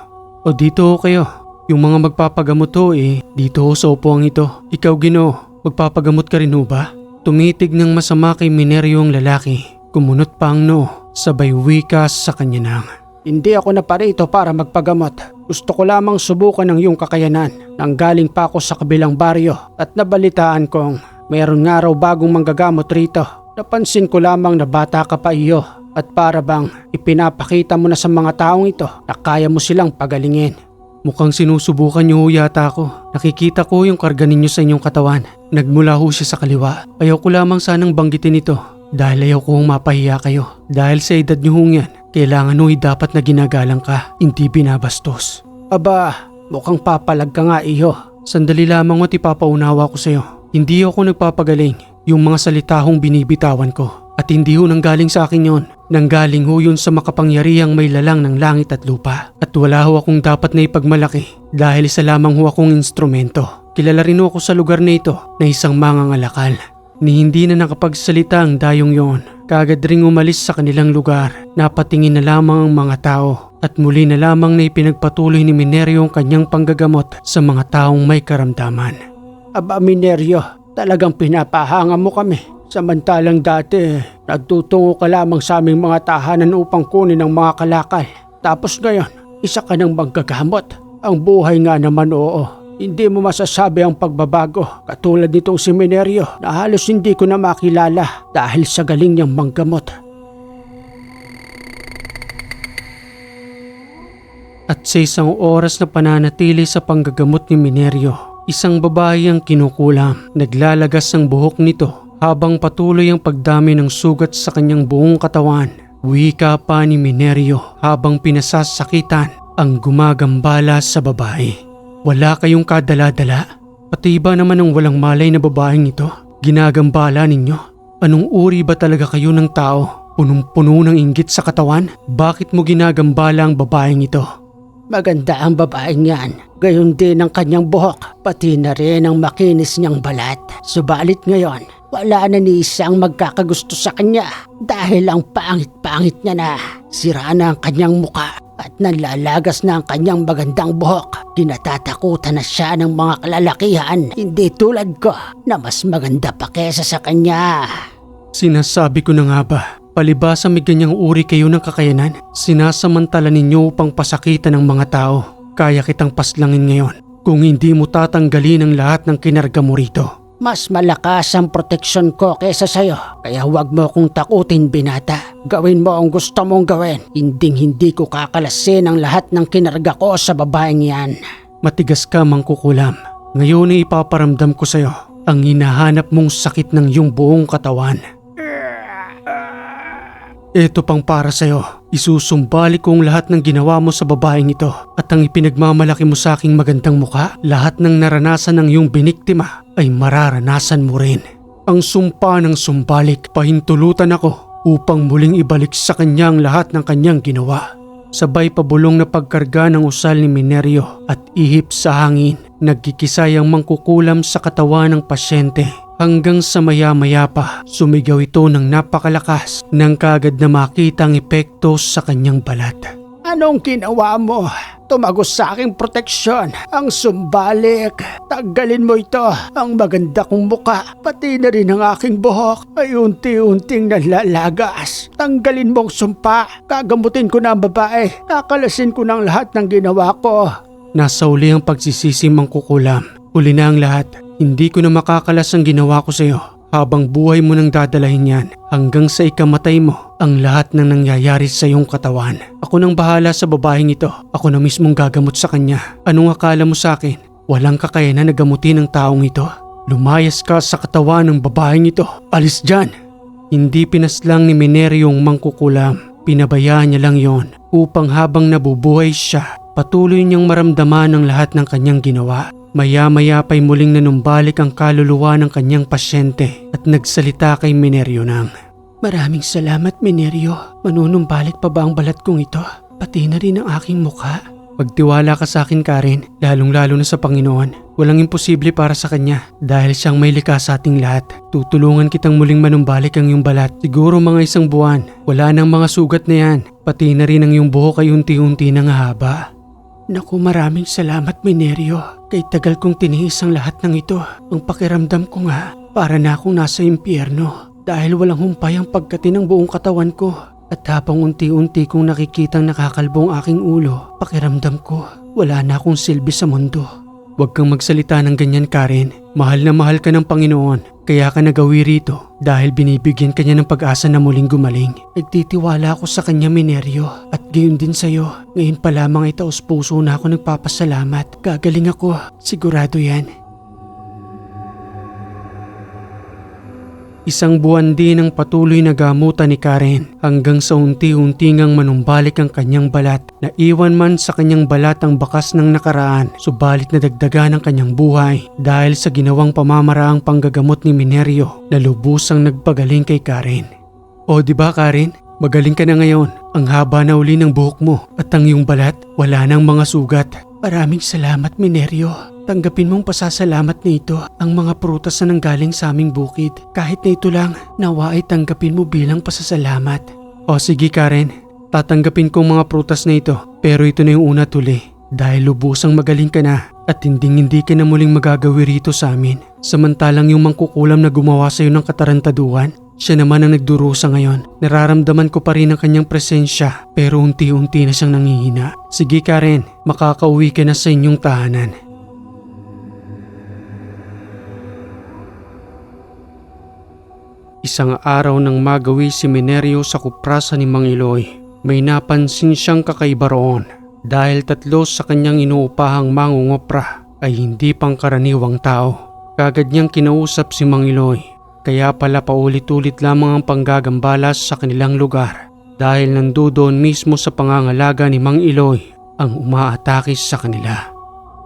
O dito ho kayo, yung mga magpapagamot ho dito ho sa upuang ito. Ikaw, Ginoo, magpapagamot ka rin ho ba? Tumitig ng masama kay Mineryo ang lalaki, kumunot pa ang noo, sabay wika sa kanya nang, Hindi ako naparito para magpagamot. Gusto ko lamang subukan ang iyong kakayanan. Nanggaling pa ako sa kabilang baryo at nabalitaan kong mayroon nga raw bagong manggagamot rito. Napansin ko lamang na bata ka pa iyo at para bang ipinapakita mo na sa mga taong ito na kaya mo silang pagalingin. Mukhang sinusubukan niyo ho yata ako. Nakikita ko yung karga ninyo sa inyong katawan. Nagmula ho siya sa kaliwa. Ayaw ko lamang sanang banggitin ito dahil ayaw ko mapahiya kayo. Dahil sa edad niyo hong yan, kailangan ho'y dapat na ginagalang ka, hindi binabastos. Aba, mukhang papalag ka nga iyo. Sandali lamang at ipapaunawa ko sa'yo. Hindi ako nagpapagaling. Yung mga salita hong binibitawan ko. At hindi ho nanggaling sa akin yon. Nanggaling ho yun sa makapangyarihang may lalang ng langit at lupa. At wala ho akong dapat na ipagmalaki dahil isa lamang ho akong instrumento. Kilala rin ho ako sa lugar na ito na isang mangangalakal. Ni hindi na nakapagsalita ang dayong yon. Kagad ring umalis sa kanilang lugar. Napatingin na lamang ang mga tao. At muli na lamang na ipinagpatuloy ni Minerio ang kanyang panggagamot sa mga taong may karamdaman. Aba Minerio, talagang pinapahanga mo kami. Samantalang dati, nagtutungo ka lamang sa aming mga tahanan upang kunin ang mga kalakal. Tapos ngayon, isa ka ng manggagamot. Ang buhay nga naman oo. Hindi mo masasabi ang pagbabago katulad nitong si Minerio na halos hindi ko na makilala dahil sa galing niyang manggamot. At sa isang oras na pananatili sa panggagamot ni Minerio, isang babae ang kinukulam. Naglalagas ang buhok nito habang patuloy ang pagdami ng sugat sa kanyang buong katawan. Wika pa ni Minerio habang pinasasakitan ang gumagambala sa babae. Wala kayong kadala-dala? Pati ba naman ang walang malay na babaeng ito? Ginagambala ninyo? Anong uri ba talaga kayo ng tao? Punong-puno ng inggit sa katawan? Bakit mo ginagambala ang babaeng ito? Maganda ang babaeng yan. Gayon din ang kanyang buhok, pati na rin ang makinis niyang balat. Subalit ngayon, wala na ni isang magkakagusto sa kanya dahil ang pangit-pangit niya na. Sira na ang kanyang muka at nanlalagas na ang kanyang magandang buhok. Kinatatakutan na siya ng mga kalalakihan, hindi tulad ko na mas maganda pa kesa sa kanya. Sinasabi ko na nga ba, palibasa may ganyang uri kayo ng kakayanan, sinasamantala ninyo upang pasakitan ng mga tao. Kaya kitang paslangin ngayon kung hindi mo tatanggalin ang lahat ng kinarga mo rito. Mas malakas ang proteksyon ko kesa sayo, kaya huwag mo akong takutin binata. Gawin mo ang gusto mong gawin, hindi ko kakalasin ang lahat ng kinarga ko sa babaeng yan. Matigas ka mangkukulam. Ngayon ay ipaparamdam ko sa'yo ang hinahanap mong sakit ng iyong buong katawan. Ito pang para sa'yo. Isusumbali ko ang lahat ng ginawa mo sa babaeng ito at ang ipinagmamalaki mo sa aking magandang mukha. Lahat ng naranasan ng iyong biniktima ay mararanasan mo rin. Ang sumpa ng sumbalik, pahintulutan ako upang muling ibalik sa kanya ang lahat ng kanyang ginawa. Sabay pabulong na pagkarga ng usal ni Minerio at ihip sa hangin, nagkikisayang mangkukulam sa katawan ng pasyente. Hanggang sa maya-maya pa, sumigaw ito ng napakalakas nang kagad na makita ang epekto sa kanyang balat. Anong ginawa mo? Tumagos sa aking proteksyon. Ang sumbalik. Tanggalin mo ito. Ang maganda kong muka, pati na rin ang aking buhok ay unti-unting nalalagas. Tanggalin mo ang sumpa. Kagamutin ko na ang babae. Kakalasin ko ng lahat ng ginawa ko. Nasa uli ang pagsisisi mangkukulam. Uli na ang lahat. Hindi ko na makakalas ang ginawa ko sa iyo. Habang buhay mo nang dadalahin yan hanggang sa ikamatay mo ang lahat ng nangyayari sa iyong katawan. Ako nang bahala sa babaeng ito. Ako na mismong gagamot sa kanya. Anong akala mo sa akin? Walang kakayanan na gamutin ng taong ito. Lumayas ka sa katawan ng babaeng ito. Alis dyan! Hindi pinaslang ni Minerio ang mangkukulam. Pinabayaan niya lang yon upang habang nabubuhay siya, patuloy niyang maramdaman ang lahat ng kanyang ginawa. Maya-maya pa'y muling nanumbalik ang kaluluwa ng kanyang pasyente at nagsalita kay Minerio ng, Maraming salamat Minerio. Manunumbalik pa ba ang balat kong ito? Pati na rin ang aking mukha. Pagtiwala ka sa akin Karen, lalong-lalo na sa Panginoon. Walang imposible para sa Kanya dahil Siyang may likha sa ating lahat. Tutulungan kitang muling manumbalik ang iyong balat. Siguro mga 1 buwan. Wala nang mga sugat na yan. Pati na rin ang iyong buhok ay unti-unti nang haba. Naku, maraming salamat Minerio. Kay tagal kong tiniis ang lahat ng ito. Ang pakiramdam ko nga, para na akong nasa impyerno. Dahil walang humpay ang pagkati ng buong katawan ko. At habang unti-unti kong nakikitang nakakalbo ang aking ulo, pakiramdam ko wala na akong silbi sa mundo. Huwag kang magsalita ng ganyan, Karen. Mahal na mahal ka ng Panginoon. Kaya ka nagawi rito dahil binibigyan ka niya ng pag-asa na muling gumaling. Nagtitiwala ako sa kanya, Mineryo. At gayon din sa'yo. Ngayon pa lamang ay taos-puso na ako nagpapasalamat. Gagaling ako. Sigurado yan. Isang buwan din ang patuloy na gamutan ni Karen hanggang sa unti-unti ngang manumbalik ang kanyang balat. Naiwan man sa kanyang balat ang bakas ng nakaraan, subalit nadagdagan ang kanyang buhay dahil sa ginawang pamamaraang panggagamot ni Mineryo na lubusang nagpagaling kay Karen. O di ba, Karen? Magaling ka na ngayon. Ang haba na uli ng buhok mo at ang iyong balat wala nang mga sugat. Maraming salamat, Mineryo. Tanggapin mong pasasalamat na ito ang mga prutas na nanggaling sa aming bukid. Kahit na ito lang, nawa ay tanggapin mo bilang pasasalamat. O sige, Karen, tatanggapin ko ang mga prutas na ito, pero ito na yung una tuli. Dahil lubusang magaling ka na at hindi ka na muling magagawi rito sa amin. Samantalang yung mangkukulam na gumawa sa'yo ng katarantaduhan, siya naman ang nagdurusa ngayon. Nararamdaman ko pa rin ang kanyang presensya pero unti-unti na siyang nangihina. Sige, Karen, makakauwi ka na sa inyong tahanan. Isang araw nang magawi si Mineryo sa kuprasan ni Mang Iloy, may napansin siyang kakaiba roon dahil 3 sa kanyang inuupahang mangungopra ay hindi pangkaraniwang tao. Kagad niyang kinausap si Mang Iloy, kaya pala paulit-ulit lamang ang panggagambala sa kanilang lugar dahil nandoon mismo sa pangangalaga ni Mang Iloy ang umaatake sa kanila.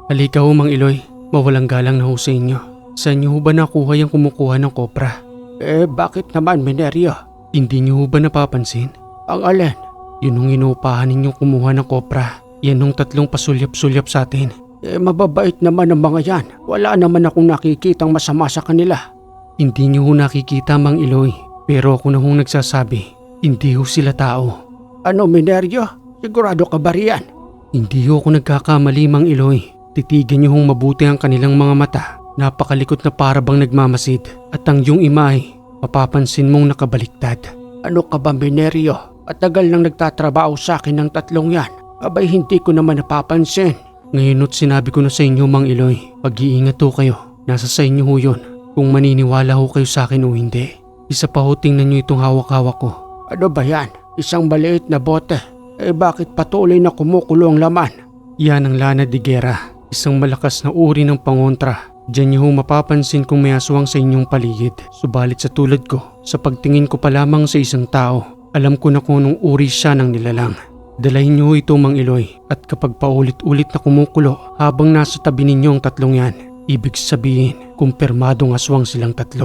Halika ho, Mang Iloy, mawalang galang na ho sa inyo. Saan niyo ba nakuha yung kumukuha ng kopra? Bakit naman, Mineryo? Hindi niyo ba napapansin? Ang alin? Yun ang inuupahan ninyong kumuha ng kopra. Yan yung 3 pasulyap-sulyap sa atin. Mababait naman ang mga yan. Wala naman akong nakikitang masama sa kanila. Hindi niyo ho nakikita, Mang Iloy. Pero ako na hong nagsasabi, hindi ho sila tao. Ano, Mineryo? Sigurado ka ba riyan? Hindi ho ako nagkakamali, Mang Iloy. Titigan niyo hong mabuti ang kanilang mga mata. Napakalikot na para bang nagmamasid at ang iyong imay, mapapansin mong nakabaliktad. Ano ka ba, Mineryo? Matagal nang nagtatrabaho sa akin ng 3 yan. Abay hindi ko naman napapansin. Ngayon't sinabi ko na sa inyo, Mang Iloy, pag-iingat ho kayo. Nasa sa inyo ho yun, kung maniniwala ho kayo sa akin o hindi. Isa pa ho, tingnan niyo itong hawak-hawak ko. Ano ba yan? Isang maliit na bote. Bakit patuloy na kumukulo ang laman? Yan ang lana de guerra, isang malakas na uri ng pangontra. Diyan niyo mapapansin kung may aswang sa inyong paligid. Subalit sa tulad ko, sa pagtingin ko pa lamang sa isang tao, alam ko na kung anong uri siya ng nilalang. Dalahin niyo ito, Mang Iloy, at kapag paulit-ulit na kumukulo habang nasa tabi ninyo ang 3 yan, ibig sabihin, kumpirmadong aswang silang 3.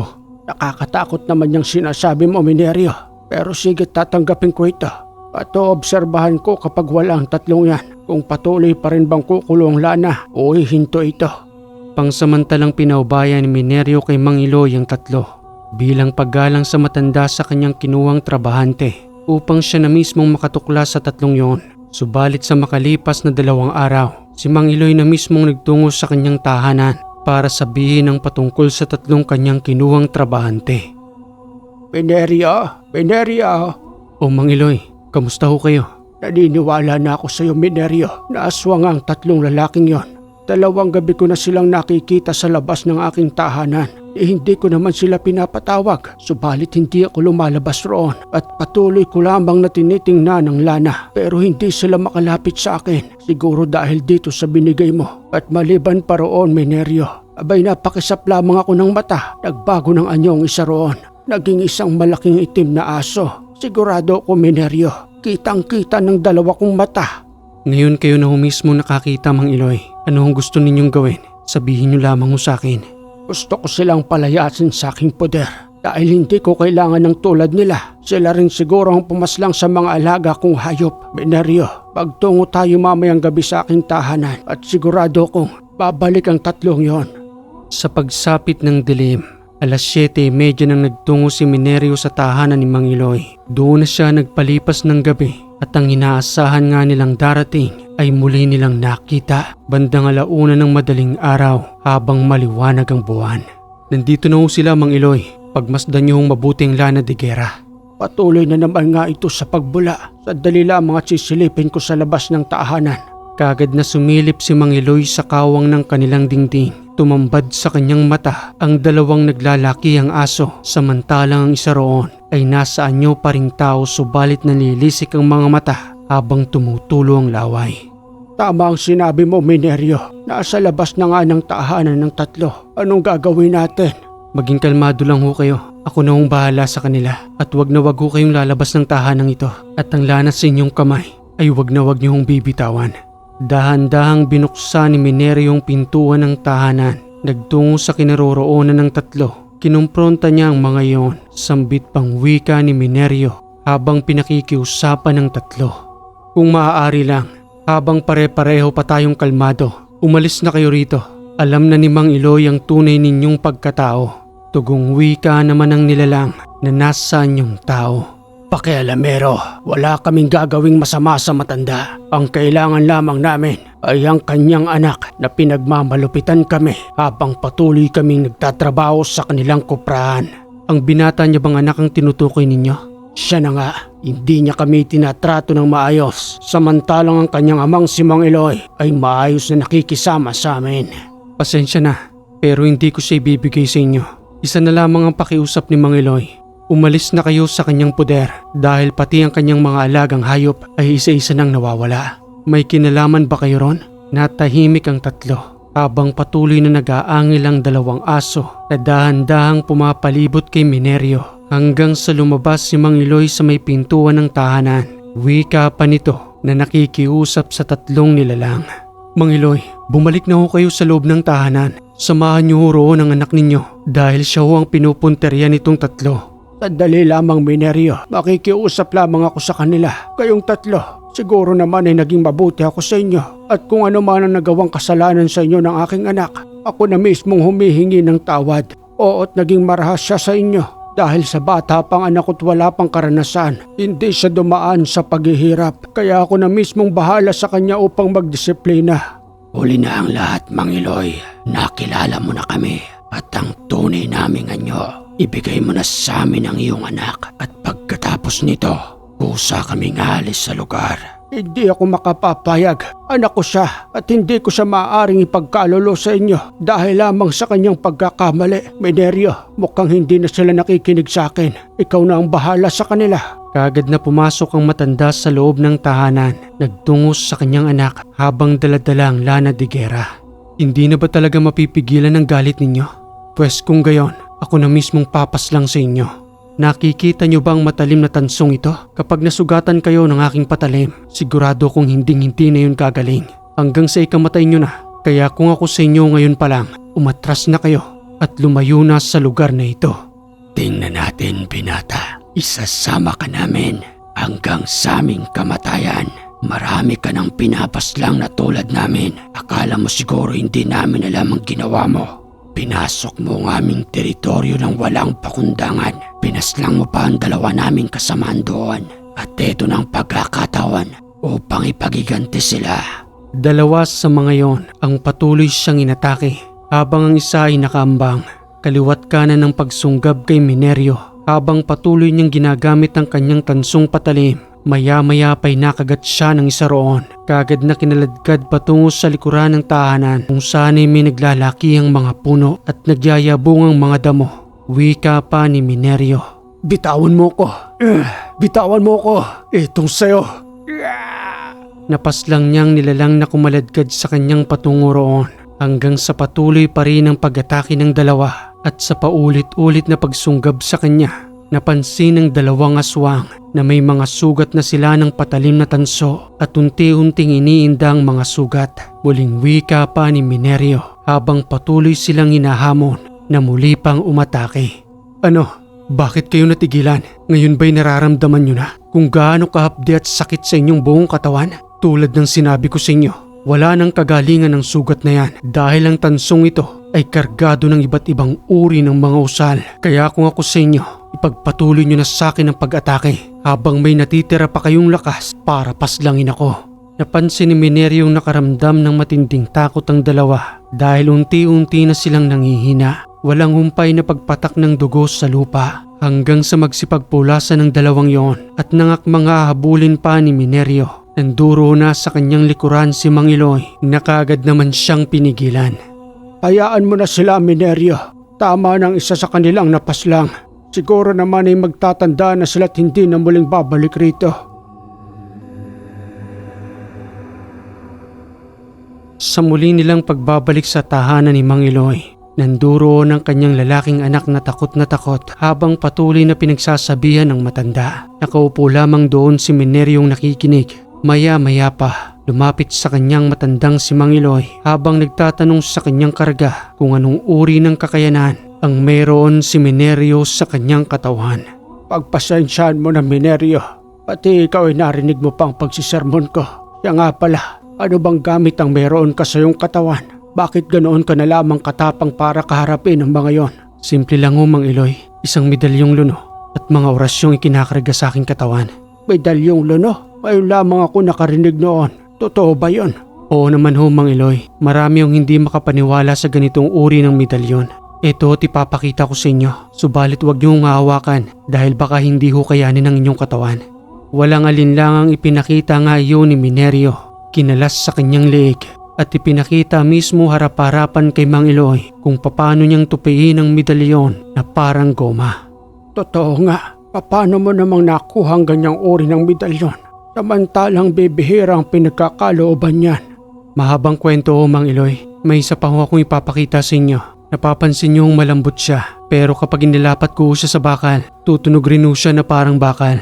Nakakatakot naman yung sinasabi mo, Mineryo. Pero sige, tatanggapin ko ito. At obserbahan ko kapag wala ang 3 yan, kung patuloy pa rin bang kukulo ang lana o hihinto ito. Pangsamantalang pinaubaya ni Mineryo kay Mang Iloy ang 3 bilang paggalang sa matanda sa kanyang kinuwang trabahante upang siya na mismong makatuklas sa 3 yon. Subalit sa makalipas na 2 araw, si Mang Iloy na mismong nagtungo sa kanyang tahanan para sabihin ang patungkol sa 3 kanyang kinuwang trabahante. Mineryo! Mineryo! O Mang Iloy, kamusta ho kayo? Naniniwala na ako sa iyo, Mineryo, na aswang ang 3 lalaking yon. 2 gabi ko na silang nakikita sa labas ng aking tahanan. Hindi ko naman sila pinapatawag, subalit hindi ako lumalabas roon at patuloy ko lamang na tinitingnan ang lana. Pero hindi sila makalapit sa akin, siguro dahil dito sa binigay mo. At maliban pa roon, Mineryo, abay napakisap lamang ako ng mata. Nagbago ng anyong isa roon, naging isang malaking itim na aso. Sigurado ko, Mineryo, kitang-kita ng 2 kong mata. Ngayon kayo na ho mismo nakakita, Mang Iloy. Ano ang gusto ninyong gawin? Sabihin niyo lamang ho sa akin. Gusto ko silang palayasin sa aking poder dahil hindi ko kailangan ng tulad nila. Sila rin siguro ang pumaslang sa mga alaga kong hayop. Mineryo, pagtungo tayo mamayang gabi sa aking tahanan at sigurado kong babalik ang 3 yon. Sa pagsapit ng dilim, 7:30 nang nagtungo si Mineryo sa tahanan ni Mang Iloy. Doon na siya nagpalipas ng gabi at ang inaasahan nga nilang darating ay muli nilang nakita bandang 1:00 ng madaling araw habang maliwanag ang buwan. Nandito na ho sila, Mang Iloy. Pagmasdan niyo hong mabuting lana de guerra. Patuloy na naman nga ito sa pagbula. Sandali lamang at sisilipin ko sa labas ng tahanan. Kagad na sumilip si Mang Eloy sa kawang ng kanilang dingding. Tumambad sa kanyang mata ang dalawang naglalakihang aso, samantalang ang isa roon ay nasa anyo pa ring tao subalit nalilisik ang mga mata habang tumutulo ang laway. Tama ang sinabi mo, Minerio. Nasa labas na nga ng tahanan ng tatlo. Anong gagawin natin? Maging kalmado lang ho kayo. Ako na hong bahala sa kanila at wag na wag ho kayong lalabas ng tahanang ito at ang lanas sa inyong kamay ay wag na wag niyo hong bibitawan. Dahan-dahang binuksan ni Minerio yung pintuan ng tahanan. Nagtungo sa kinaroroonan ng tatlo. Kinumpronta niya ang mga iyon. Sambit pang wika ni Minerio habang pinakikiusapan ng tatlo. Kung maaari lang, habang pare-pareho pa tayong kalmado, umalis na kayo rito. Alam na ni Mang Eloy ang tunay ninyong pagkatao. Tugong wika naman ang nilalang na nasa anyong tao. Pakialamero, wala kaming gagawing masama sa matanda. Ang kailangan lamang namin ay ang kanyang anak na pinagmamalupitan kami habang patuloy kaming nagtatrabaho sa kanilang kuprahan. Ang binata niya bang anak ang tinutukoy ninyo? Siya na nga, hindi niya kami tinatrato ng maayos. Samantalang ang kanyang amang si Mang Eloy ay maayos na nakikisama sa amin. Pasensya na, pero hindi ko siya ibibigay sa inyo. Isa na lamang ang pakiusap ni Mang Eloy. Umalis na kayo sa kanyang poder dahil pati ang kanyang mga alagang hayop ay isa-isa nang nawawala. May kinalaman ba kayo ron? Natahimik ang tatlo habang patuloy na nag-aangil ang dalawang aso na dahan-dahang pumapalibot kay Minerio hanggang sa lumabas si Mang Eloy sa may pintuan ng tahanan. Wika pa nito na nakikiusap sa tatlong nilalang. Mang Eloy, bumalik na ho kayo sa loob ng tahanan. Samahan niyo ho roon ang anak ninyo dahil siya ho ang pinupunteriya nitong tatlo. Sandali lamang, Minerio. Makikiusap lamang ako sa kanila. Kayong tatlo, siguro naman ay naging mabuti ako sa inyo. At kung ano man ang nagawang kasalanan sa inyo ng aking anak, ako na mismong humihingi ng tawad. Oo't naging marahas siya sa inyo. Dahil sa bata pang anak ko't wala pang karanasan, hindi siya dumaan sa paghihirap. Kaya ako na mismong bahala sa kanya upang magdisiplina. Huli na ang lahat, Mang Eloy. Nakilala mo na kami at ang tunay naming anyo. Ibigay mo na sa amin ang iyong anak at pagkatapos nito, kusa kaming alis sa lugar. Hindi ako makapapayag. Anak ko siya at hindi ko siya maaaring ipagkalolo sa inyo dahil lamang sa kanyang pagkakamali. Minerio, mukhang hindi na sila nakikinig sa akin. Ikaw na ang bahala sa kanila. Kagad na pumasok ang matanda sa loob ng tahanan, nagtungos sa kanyang anak habang daladala ang lana de gera. Hindi na ba talaga mapipigilan ang galit ninyo? Pwes kung gayon, ako na mismong papas lang sa inyo. Nakikita niyo ba ang matalim na tansong ito? Kapag nasugatan kayo ng aking patalim, sigurado kong hinding-hindi na yun gagaling. Hanggang sa ikamatay nyo na. Kaya kung ako sa inyo ngayon pa lang, umatras na kayo at lumayo na sa lugar na ito. Tingnan natin, binata. Isasama ka namin hanggang sa aming kamatayan. Marami ka nang pinapaslang na tulad namin. Akala mo siguro hindi namin alam ang ginawa mo. Pinasok mo ang aming teritoryo ng walang pakundangan. Pinaslang mo pa ang dalawa naming kasamaan doon. At ito ng pagkakataon upang ipagiganti sila. Dalawa sa mga yon ang patuloy siyang inatake habang ang isa ay nakaambang. Kaliwat kanan ng pagsunggab kay Minerio habang patuloy niyang ginagamit ang kanyang tansong patalim. Maya-maya pa'y nakagat siya ng isa roon. Kagad na kinaladkad patungo sa likuran ng tahanan kung saan ay may naglalaki ang mga puno at nagyayabong ang mga damo. Wika pa ni Minerio. Bitawan mo ko. Bitawan mo ko. Itong sayo. Napaslang niyang nilalang na kumaladkad sa kanyang patungo roon hanggang sa patuloy pa rin ang pag-atake ng dalawa at sa paulit-ulit na pagsunggab sa kanya. Napansin ng dalawang aswang na may mga sugat na sila ng patalim na tanso at unti-unting iniinda ang mga sugat. Muling wika pa ni Minerio habang patuloy silang hinahamon na muli pang umatake. Ano? Bakit kayo natigilan? Ngayon ba'y nararamdaman nyo na kung gaano kahapdi at sakit sa inyong buong katawan? Tulad ng sinabi ko sa inyo, wala nang kagalingan ng sugat na yan dahil ang tansong ito ay kargado ng iba't ibang uri ng mga usal. Kaya kung ako sa inyo, ipagpatuloy nyo na sa akin ang pag-atake habang may natitira pa kayong lakas para paslangin ako. Napansin ni Minerio yung nakaramdam ng matinding takot ang dalawa dahil unti-unti na silang nangihina. Walang humpay na pagpatak ng dugo sa lupa hanggang sa magsipagpulasan ng dalawang yon at nangakmang hahabulin pa ni Minerio. Nanduro na sa kanyang likuran si Mang Iloy na kaagad naman siyang pinigilan. Hayaan mo na sila, Minerio. Tama ng isa sa kanilang napaslang. Siguro naman ay magtatanda na sila't hindi na muling babalik rito. Sa muli nilang pagbabalik sa tahanan ni Mang Iloy, nanduro ng kanyang lalaking anak na takot habang patuloy na pinagsasabihan ng matanda. Nakaupo lamang doon si Mineryong nakikinig. Maya-maya pa, lumapit sa kanyang matandang si Mang Iloy habang nagtatanong sa kanyang karga kung anong uri ng kakayanan ang meron si Minerio sa kanyang katawan. Pagpasensyaan mo na, Minerio. Pati ikaw ay narinig mo pang pagsisermon ko. Siya nga pala, ano bang gamit ang meron ka sa iyong katawan? Bakit ganoon ka na lamang katapang para kaharapin ang mga yon? Simple lang Mang Iloy, isang medalyong luno at mga orasyong ikinakarga sa aking katawan. Medalyong luno? Ngayon lamang ako nakarinig noon. Totoo ba yon? Oo naman Mang Iloy, marami ang hindi makapaniwala sa ganitong uri ng medalyon. Ito tipapakita ko sa inyo, subalit huwag niyong hawakan dahil baka hindi ho kayanin ang inyong katawan. Walang alinlangang ipinakita nga iyon ni Minerio, kinalas sa kanyang leeg at ipinakita mismo harap-harapan kay Mang Iloy kung paano niyang tupiin ang medalyon na parang goma. Totoo nga, paano mo namang nakuha ang ganyang uri ng medalyon? Samantalang bibihira ang pinagkakalooban niyan. Mahabang kwento Mang Iloy, may isa pa ho akong ipapakita sa inyo. Napapansin niyong malambot siya, pero kapag inilapat ko siya sa bakal, tutunog rin ho siya na parang bakal.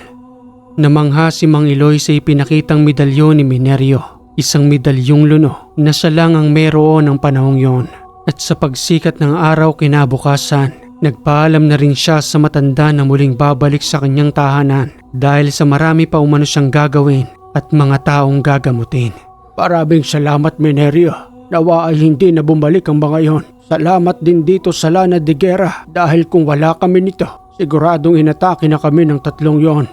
Namangha si Mang Iloy sa ipinakitang medalyon ni Minerio, isang medalyong luno na siya lang ang meron ng panahong yon. At sa pagsikat ng araw kinabukasan, nagpaalam na rin siya sa matanda na muling babalik sa kanyang tahanan dahil sa marami pa umano siyang gagawin at mga taong gagamutin. Maraming salamat, Minerio. Nawa ay hindi na bumalik ang mga yon. Salamat din dito sa Lana de Guerra dahil kung wala kami nito, siguradong inatake na kami ng tatlong yon.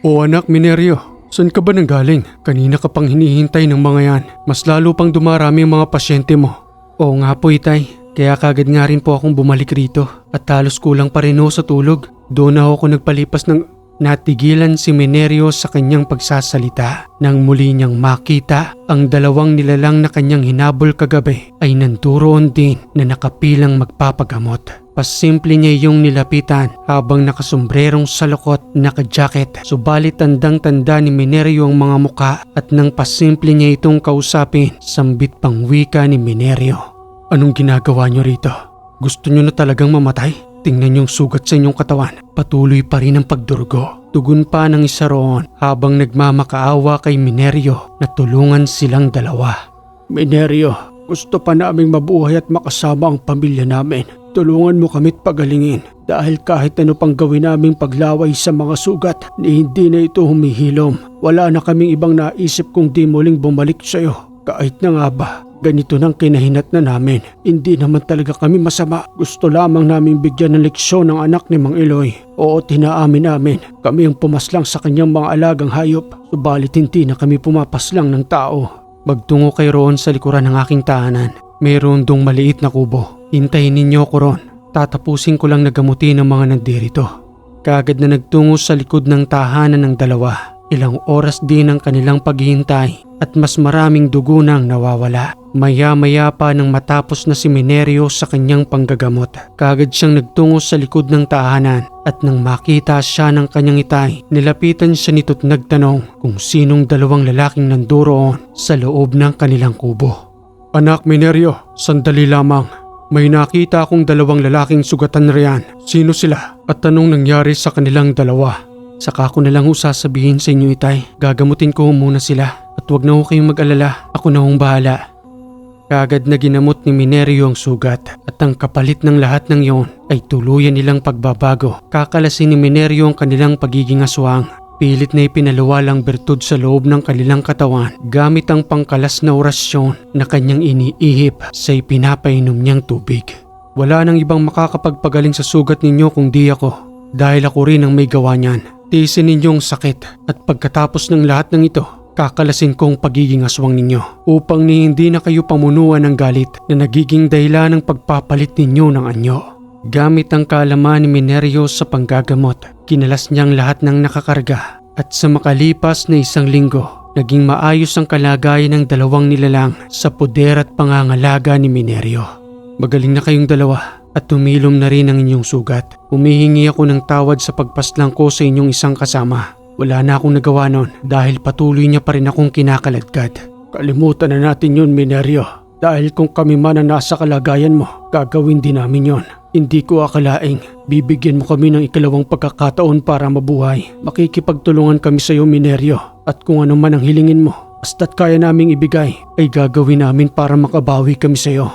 O anak Minerio, saan ka ba nanggaling? Kanina ka pang hinihintay ng mga yan. Mas lalo pang dumarami ang mga pasyente mo. Oo nga po itay, kaya kagad nga rin po akong bumalik rito at halos kulang pa rin ho sa tulog. Doon na ako nagpalipas ng... Natigilan si Minerio sa kanyang pagsasalita nang muli niyang makita ang dalawang nilalang na kanyang hinabol kagabi ay nanduroon din na nakapilang magpapagamot. Pasimple niya yung nilapitan habang nakasombrerong salukot naka-jacket. Subalit tandang-tanda ni Minerio ang mga muka at nang pasimple niya itong kausapin, sambit pang wika ni Minerio. Anong ginagawa niyo rito? Gusto niyo na talagang mamatay? Tingnan yung sugat sa inyong katawan. Patuloy pa rin ang pagdurugo. Tugon pa ng isa roon habang nagmamakaawa kay Minerio na tulungan silang dalawa. Minerio, gusto pa naming mabuhay at makasama ang pamilya namin. Tulungan mo kami't pagalingin dahil kahit ano pang gawin naming paglaway sa mga sugat ni hindi na ito humihilom. Wala na kaming ibang naisip kung di muling bumalik sa'yo. Kahit na nga ba, ganito nang kinahinat na namin. Hindi naman talaga kami masama. Gusto lamang naming bigyan ng leksyon ng anak ni Mang Iloy. Oo, tinaamin namin. Kami ang pumaslang sa kanyang mga alagang hayop. Subalit hindi na kami pumapaslang ng tao. Magtungo kayo roon sa likuran ng aking tahanan. Mayroon dong maliit na kubo. Hintayin ninyo ko roon. Tatapusin ko lang nagamutin ang mga nandirito. Kaagad na nagtungo sa likod ng tahanan ng dalawa. Ilang oras din ang kanilang paghihintay at mas maraming dugo nang nawawala. Maya-maya pa nang matapos na si Minerio sa kanyang panggagamot. Kaagad siyang nagtungo sa likod ng tahanan at nang makita siya ng kanyang itay, nilapitan siya nito't nagtanong kung sinong dalawang lalaking nanduroon sa loob ng kanilang kubo. Anak Minerio, sandali lamang. May nakita akong dalawang lalaking sugatan riyan. Sino sila at anong nangyari sa kanilang dalawa? Saka ko na lang ho sasabihin sa inyo itay. Gagamutin ko muna sila at wag na ho kayong mag-alala. Ako na hong bahala. Kaagad na ginamot ni Minerio ang sugat at ang kapalit ng lahat ng yon ay tuluyan nilang pagbabago. Kakalasin ni Minerio ang kanilang pagiging aswang. Pilit na ipinaluwalang bertud sa loob ng kanilang katawan gamit ang pangkalas na orasyon na kanyang iniihip sa ipinapainom niyang tubig. Wala nang ibang makakapagpagaling sa sugat ninyo kung di ako dahil ako rin ang may gawa niyan. Tiisin ninyong sakit at pagkatapos ng lahat ng ito Kakalasin kong pagiging aswang ninyo upang hindi na kayo pamunuan ng galit na nagiging dahilan ng pagpapalit ninyo ng anyo. Gamit ang kaalaman ni Minerio sa panggagamot, kinalas niyang lahat ng nakakarga at sa makalipas na 1 linggo, naging maayos ang kalagayan ng 2 nilalang sa poder at pangangalaga ni Minerio. Magaling na kayong dalawa at tumilom na rin ang inyong sugat. Humihingi ako ng tawad sa pagpaslang ko sa inyong isang kasama. Wala na akong nagawa nun dahil patuloy niya pa rin akong kinakaladkad. Kalimutan na natin yun, Minerio. Dahil kung kami man na nasa kalagayan mo, gagawin din namin yon. Hindi ko akalaing bibigyan mo kami ng ikalawang pagkakataon para mabuhay. Makikipagtulungan kami sa iyo, Minerio. At kung ano man ang hilingin mo, basta't kaya naming ibigay, ay gagawin namin para makabawi kami sa iyo.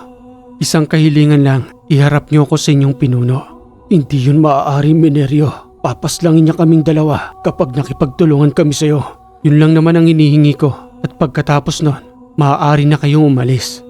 Isang kahilingan lang, iharap niyo ako sa inyong pinuno. Hindi yun maaari, Minerio. Papaslangin niya kaming dalawa kapag nakipagtulungan kami sa iyo. Yun lang naman ang hinihingi ko. At pagkatapos nun, maaari na kayong umalis.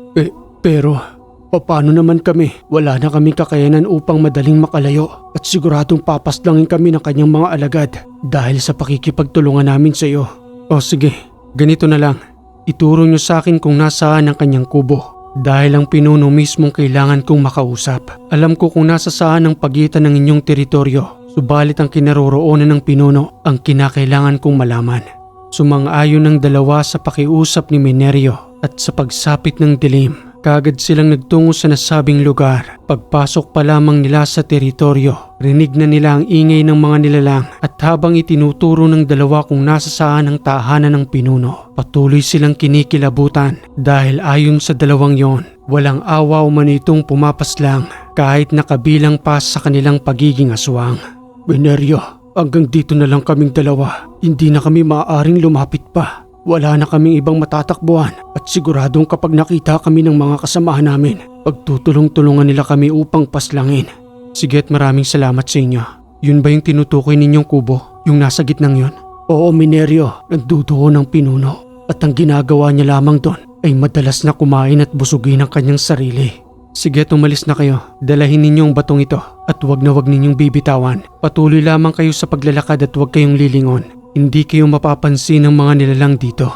Pero paano naman kami? Wala na kaming kakayanan upang madaling makalayo at siguradong papaslangin kami ng kanyang mga alagad dahil sa pakikipagtulungan namin sa iyo. O sige, ganito na lang. Ituro niyo sa akin kung nasaan ang kanyang kubo dahil ang pinuno mismong kailangan kong makausap. Alam ko kung nasa saan ang pagitan ng inyong teritoryo, subalit ang kinaroroonan ng pinuno ang kinakailangan kong malaman. Sumang-ayon ng dalawa sa pakiusap ni Minerio at sa pagsapit ng dilim. Kagad silang nagtungo sa nasabing lugar. Pagpasok pa lamang nila sa teritoryo, rinig na nila ang ingay ng mga nilalang at habang itinuturo ng dalawa kung nasa saan ang tahanan ng pinuno, patuloy silang kinikilabutan dahil ayon sa dalawang yon, walang awa o man itong pumapaslang kahit nakabilang pa sa kanilang pagiging aswang. Minerio, hanggang dito na lang kaming dalawa. Hindi na kami maaaring lumapit pa. Wala na kaming ibang matatakbuhan at siguradong kapag nakita kami ng mga kasamahan namin, pagtutulong-tulungan nila kami upang paslangin. Sige at maraming salamat sa inyo. Yun ba yung tinutukoy ninyong kubo? Yung nasa gitnang yun? Oo, Minerio, nagduduho ng pinuno at ang ginagawa niya lamang doon ay madalas na kumain at busugin ang kanyang sarili. Sige at umalis na kayo. Dalahin ninyo ang batong ito at wag na wag ninyong bibitawan. Patuloy lamang kayo sa paglalakad at wag kayong lilingon. Hindi kayo mapapansin ng mga nilalang dito.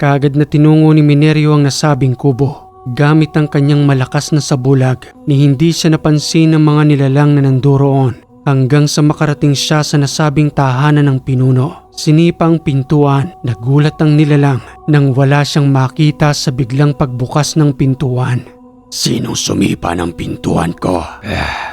Kaagad na tinungo ni Minerio ang nasabing kubo. Gamit ang kanyang malakas na sabulag ni hindi siya napansin ng mga nilalang na nandoon hanggang sa makarating siya sa nasabing tahanan ng pinuno. Sinipa ang pintuan, nagulat ang nilalang nang wala siyang makita sa biglang pagbukas ng pintuan. Sinong sumipa ng pintuan ko?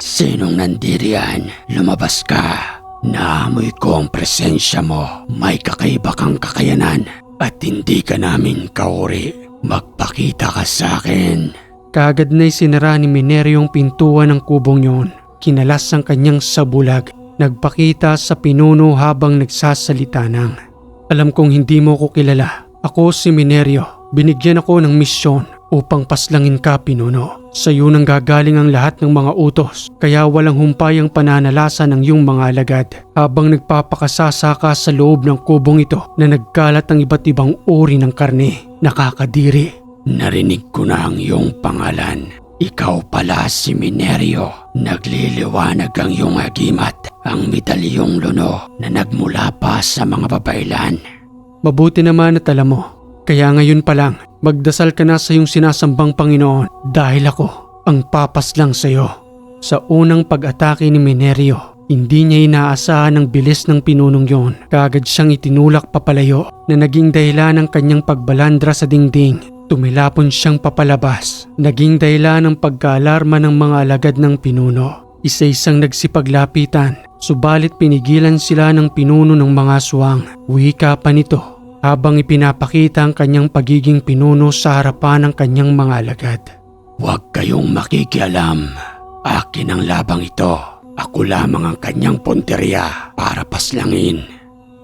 Sinong nandiriyan? Lumabas ka. Naamoy ko ang presensya mo. May kakaiba kang kakayanan at hindi ka namin kauri. Magpakita ka sa akin. Kaagad na isinara ni Minerio ang pintuan ng kubong yon. Kinalas ang kanyang sabulag. Nagpakita sa pinuno habang nagsasalita ng, alam kong hindi mo ko kilala. Ako si Minerio. Binigyan ako ng misyon upang paslangin ka, pinuno. Sa iyo nang gagaling ang lahat ng mga utos, kaya walang humpay ang pananalasa ng iyong mga alagad. Habang nagpapakasasa ka sa loob ng kubong ito na nagkalat ang iba't ibang uri ng karne, nakakadiri. Narinig ko na ang iyong pangalan. Ikaw pala si Minerio. Nagliliwanag ang iyong agimat, ang medalyong luno na nagmula pa sa mga babailan. Mabuti naman at alam mo. Kaya ngayon pa lang, magdasal ka na sa iyong sinasambang Panginoon dahil ako ang papaslang sa iyo. Sa unang pag-atake ni Minerio, hindi niya inaasahan ang bilis ng pinunong yon. Kaagad siyang itinulak papalayo na naging dahilan ng kanyang pagbalandra sa dingding. Tumilapon siyang papalabas. Naging dahilan ng pagkaalarma ng mga alagad ng pinuno. Isa-isang nagsipaglapitan, subalit pinigilan sila ng pinuno ng mga aswang. Wika pa nito habang ipinapakita ang kanyang pagiging pinuno sa harapan ng kanyang mga alagad. Huwag kayong makikialam. Akin ang labang ito. Ako lamang ang kanyang punteriya para paslangin.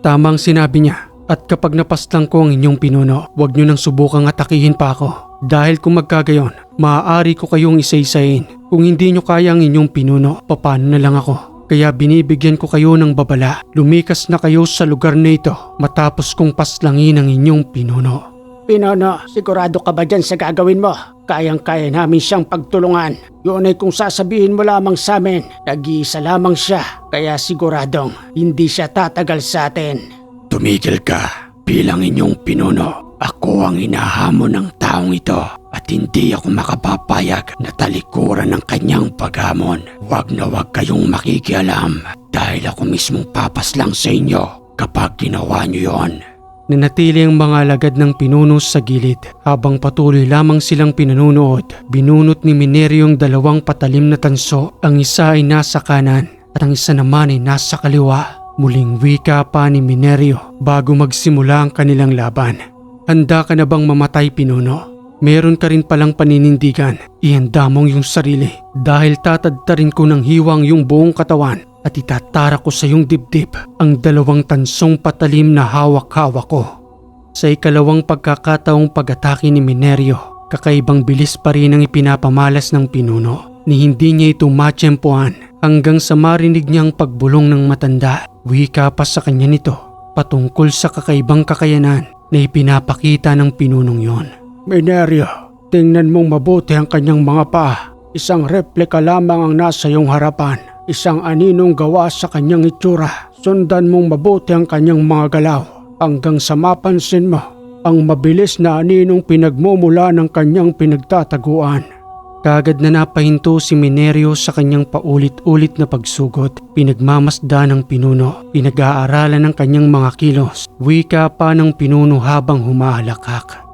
Tamang sinabi niya. At kapag napaslang ko ang inyong pinuno, huwag niyo nang subukang atakihin pa ako. Dahil kung magkagayon, maaari ko kayong isa-isahin. Kung hindi niyo kaya ang inyong pinuno, paano na lang ako? Kaya binibigyan ko kayo ng babala. Lumikas na kayo sa lugar na ito matapos kong paslangin ang inyong pinuno. Pinuno, sigurado ka ba dyan sa gagawin mo? Kayang-kaya namin siyang pagtulungan. Yun ay kung sasabihin mo lamang sa amin, nag-iisa lamang siya. Kaya siguradong hindi siya tatagal sa atin. Tumigil ka. Bilang inyong pinuno, ako ang inahamon ng taong ito at hindi ako makapapayag na talikuran ng kanyang paghamon. Huwag na huwag kayong makikialam dahil ako mismong papaslang sa inyo kapag ginawa niyo yon. Nanatili ang mga alagad ng pinuno sa gilid habang patuloy lamang silang pinanunood. Binunot ni Minerio ang dalawang patalim na tanso. Ang isa ay nasa kanan at ang isa naman ay nasa kaliwa. Muling wika pa ni Minerio bago magsimula ang kanilang laban. Handa ka na bang mamatay, pinuno? Meron ka rin palang paninindigan. Ihanda mong yung sarili dahil tatadtarin ko ng hiwang yung buong katawan at itatara ko sa iyong dibdib ang dalawang tansong patalim na hawak-hawak ko. Sa ikalawang pagkakataong pag-atake ni Minerio, kakaibang bilis pa rin ang ipinapamalas ng pinuno ni hindi niya ito matsyempohan hanggang sa marinig niyang pagbulong ng matanda. Wika pa sa kanya nito patungkol sa kakaibang kakayanan na ipinapakita ng pinunong yon. Minerio, tingnan mong mabuti ang kanyang mga paa. Isang replika lamang ang nasa iyong harapan. Isang aninong gawa sa kanyang itsura. Sundan mong mabuti ang kanyang mga galaw hanggang sa mapansin mo ang mabilis na aninong pinagmumula ng kanyang pinagtataguan. Kagad na napahinto si Minerio sa kanyang paulit-ulit na pagsugot. Pinagmamasda ng pinuno, pinag-aaralan ng kanyang mga kilos. Wika pa ng pinuno habang humahalakak.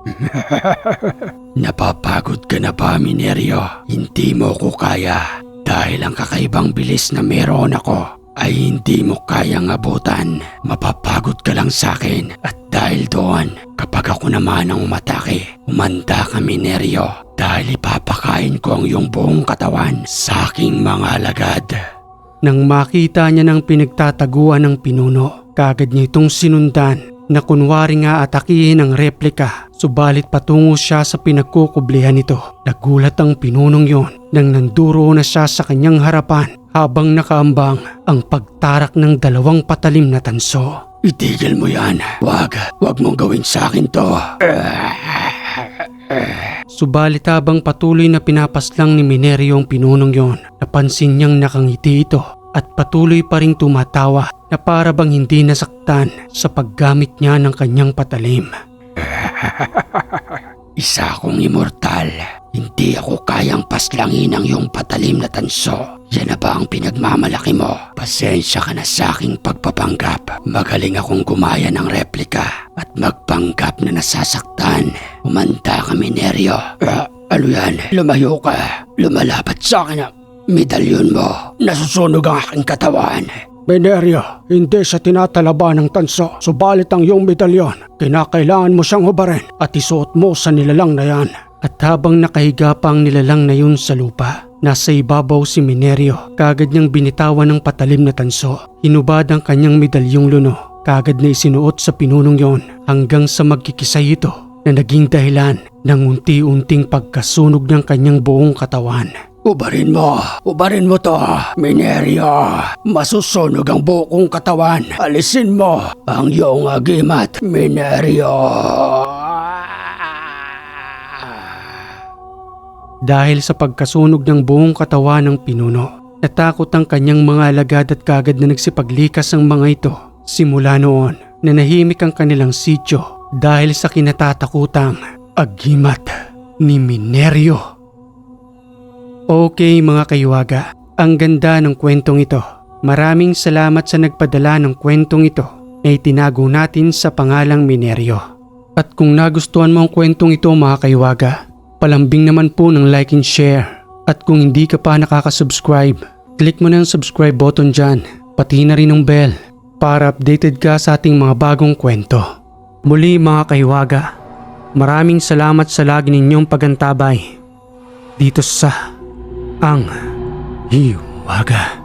Napapagod ka na ba, Minerio? Hindi mo ko kaya dahil ang kakaibang bilis na meron ako ay hindi mo kayang abutan. Mapapagod ka lang sa akin at dahil doon, kapag ako naman ang umatake, umanda ka, Minerio, dahil ipapakain ko ang iyong buong katawan sa aking mga alagad. Nang makita niya ng pinagtataguan ng pinuno, kagad niya itong sinundan na kunwari nga atakihin ang replika. Subalit patungo siya sa pinagkukublihan nito. Nagulat ang pinunong yon nang nanduro na siya sa kanyang harapan habang nakaambang ang pagtarak ng dalawang patalim na tanso. Itigil mo yan. Wag mong gawin sa akin to. Subalit habang patuloy na pinapaslang ni Minerio ang pinunong yon, napansin niyang nakangiti ito at patuloy pa ring tumatawa na para bang hindi nasaktan sa paggamit niya ng kanyang patalim. Isa akong immortal. Hindi ako kayang paslangin ang iyong patalim na tanso. Yan na ba ang pinagmamalaki mo? Pasensya ka na sa aking pagpapanggap. Magaling akong gumaya ng replika at magpanggap na nasasaktan. Umanda ka, Minerio. Ano yan? Lumayo ka. Lumalapat sa akin ang medalyon mo. Nasusunog ang aking katawan. Minerio, hindi siya tinatalaba ng tanso. Subalit ang iyong medalyon, kinakailangan mo siyang hubarin at isuot mo sa nilalang na yan. At habang nakahiga pa ang nilalang na yun sa lupa, nasa ibabaw si Minerio. Kagad niyang binitawan ng patalim na tanso. Hinubad ang kanyang medalyong luno. Kagad na isinuot sa pinunong yon hanggang sa magkikisay ito na naging dahilan ng unti-unting pagkasunog ng kanyang buong katawan. Ubarin mo to, Minerio. Masusunog ang buong katawan. Alisin mo ang iyong agimat, Minerio. Dahil sa pagkasunog ng buong katawan ng pinuno, natakot ang kanyang mga alagad at kagad na nagsipaglikas ang mga ito. Simula noon, nanahimik ang kanilang sityo dahil sa kinatatakutang agimat ni Minerio. Okay mga kaywaga, ang ganda ng kwentong ito. Maraming salamat sa nagpadala ng kwentong ito na itinago natin sa pangalang Minerio. At kung nagustuhan mo ang kwentong ito mga kaywaga, palambing naman po ng like and share. At kung hindi ka pa nakaka-subscribe, click mo na ang subscribe button dyan, pati na rin ang bell para updated ka sa ating mga bagong kwento. Muli mga kaywaga, maraming salamat sa lagi ninyong pagantabay dito sa Ang Hiwaga.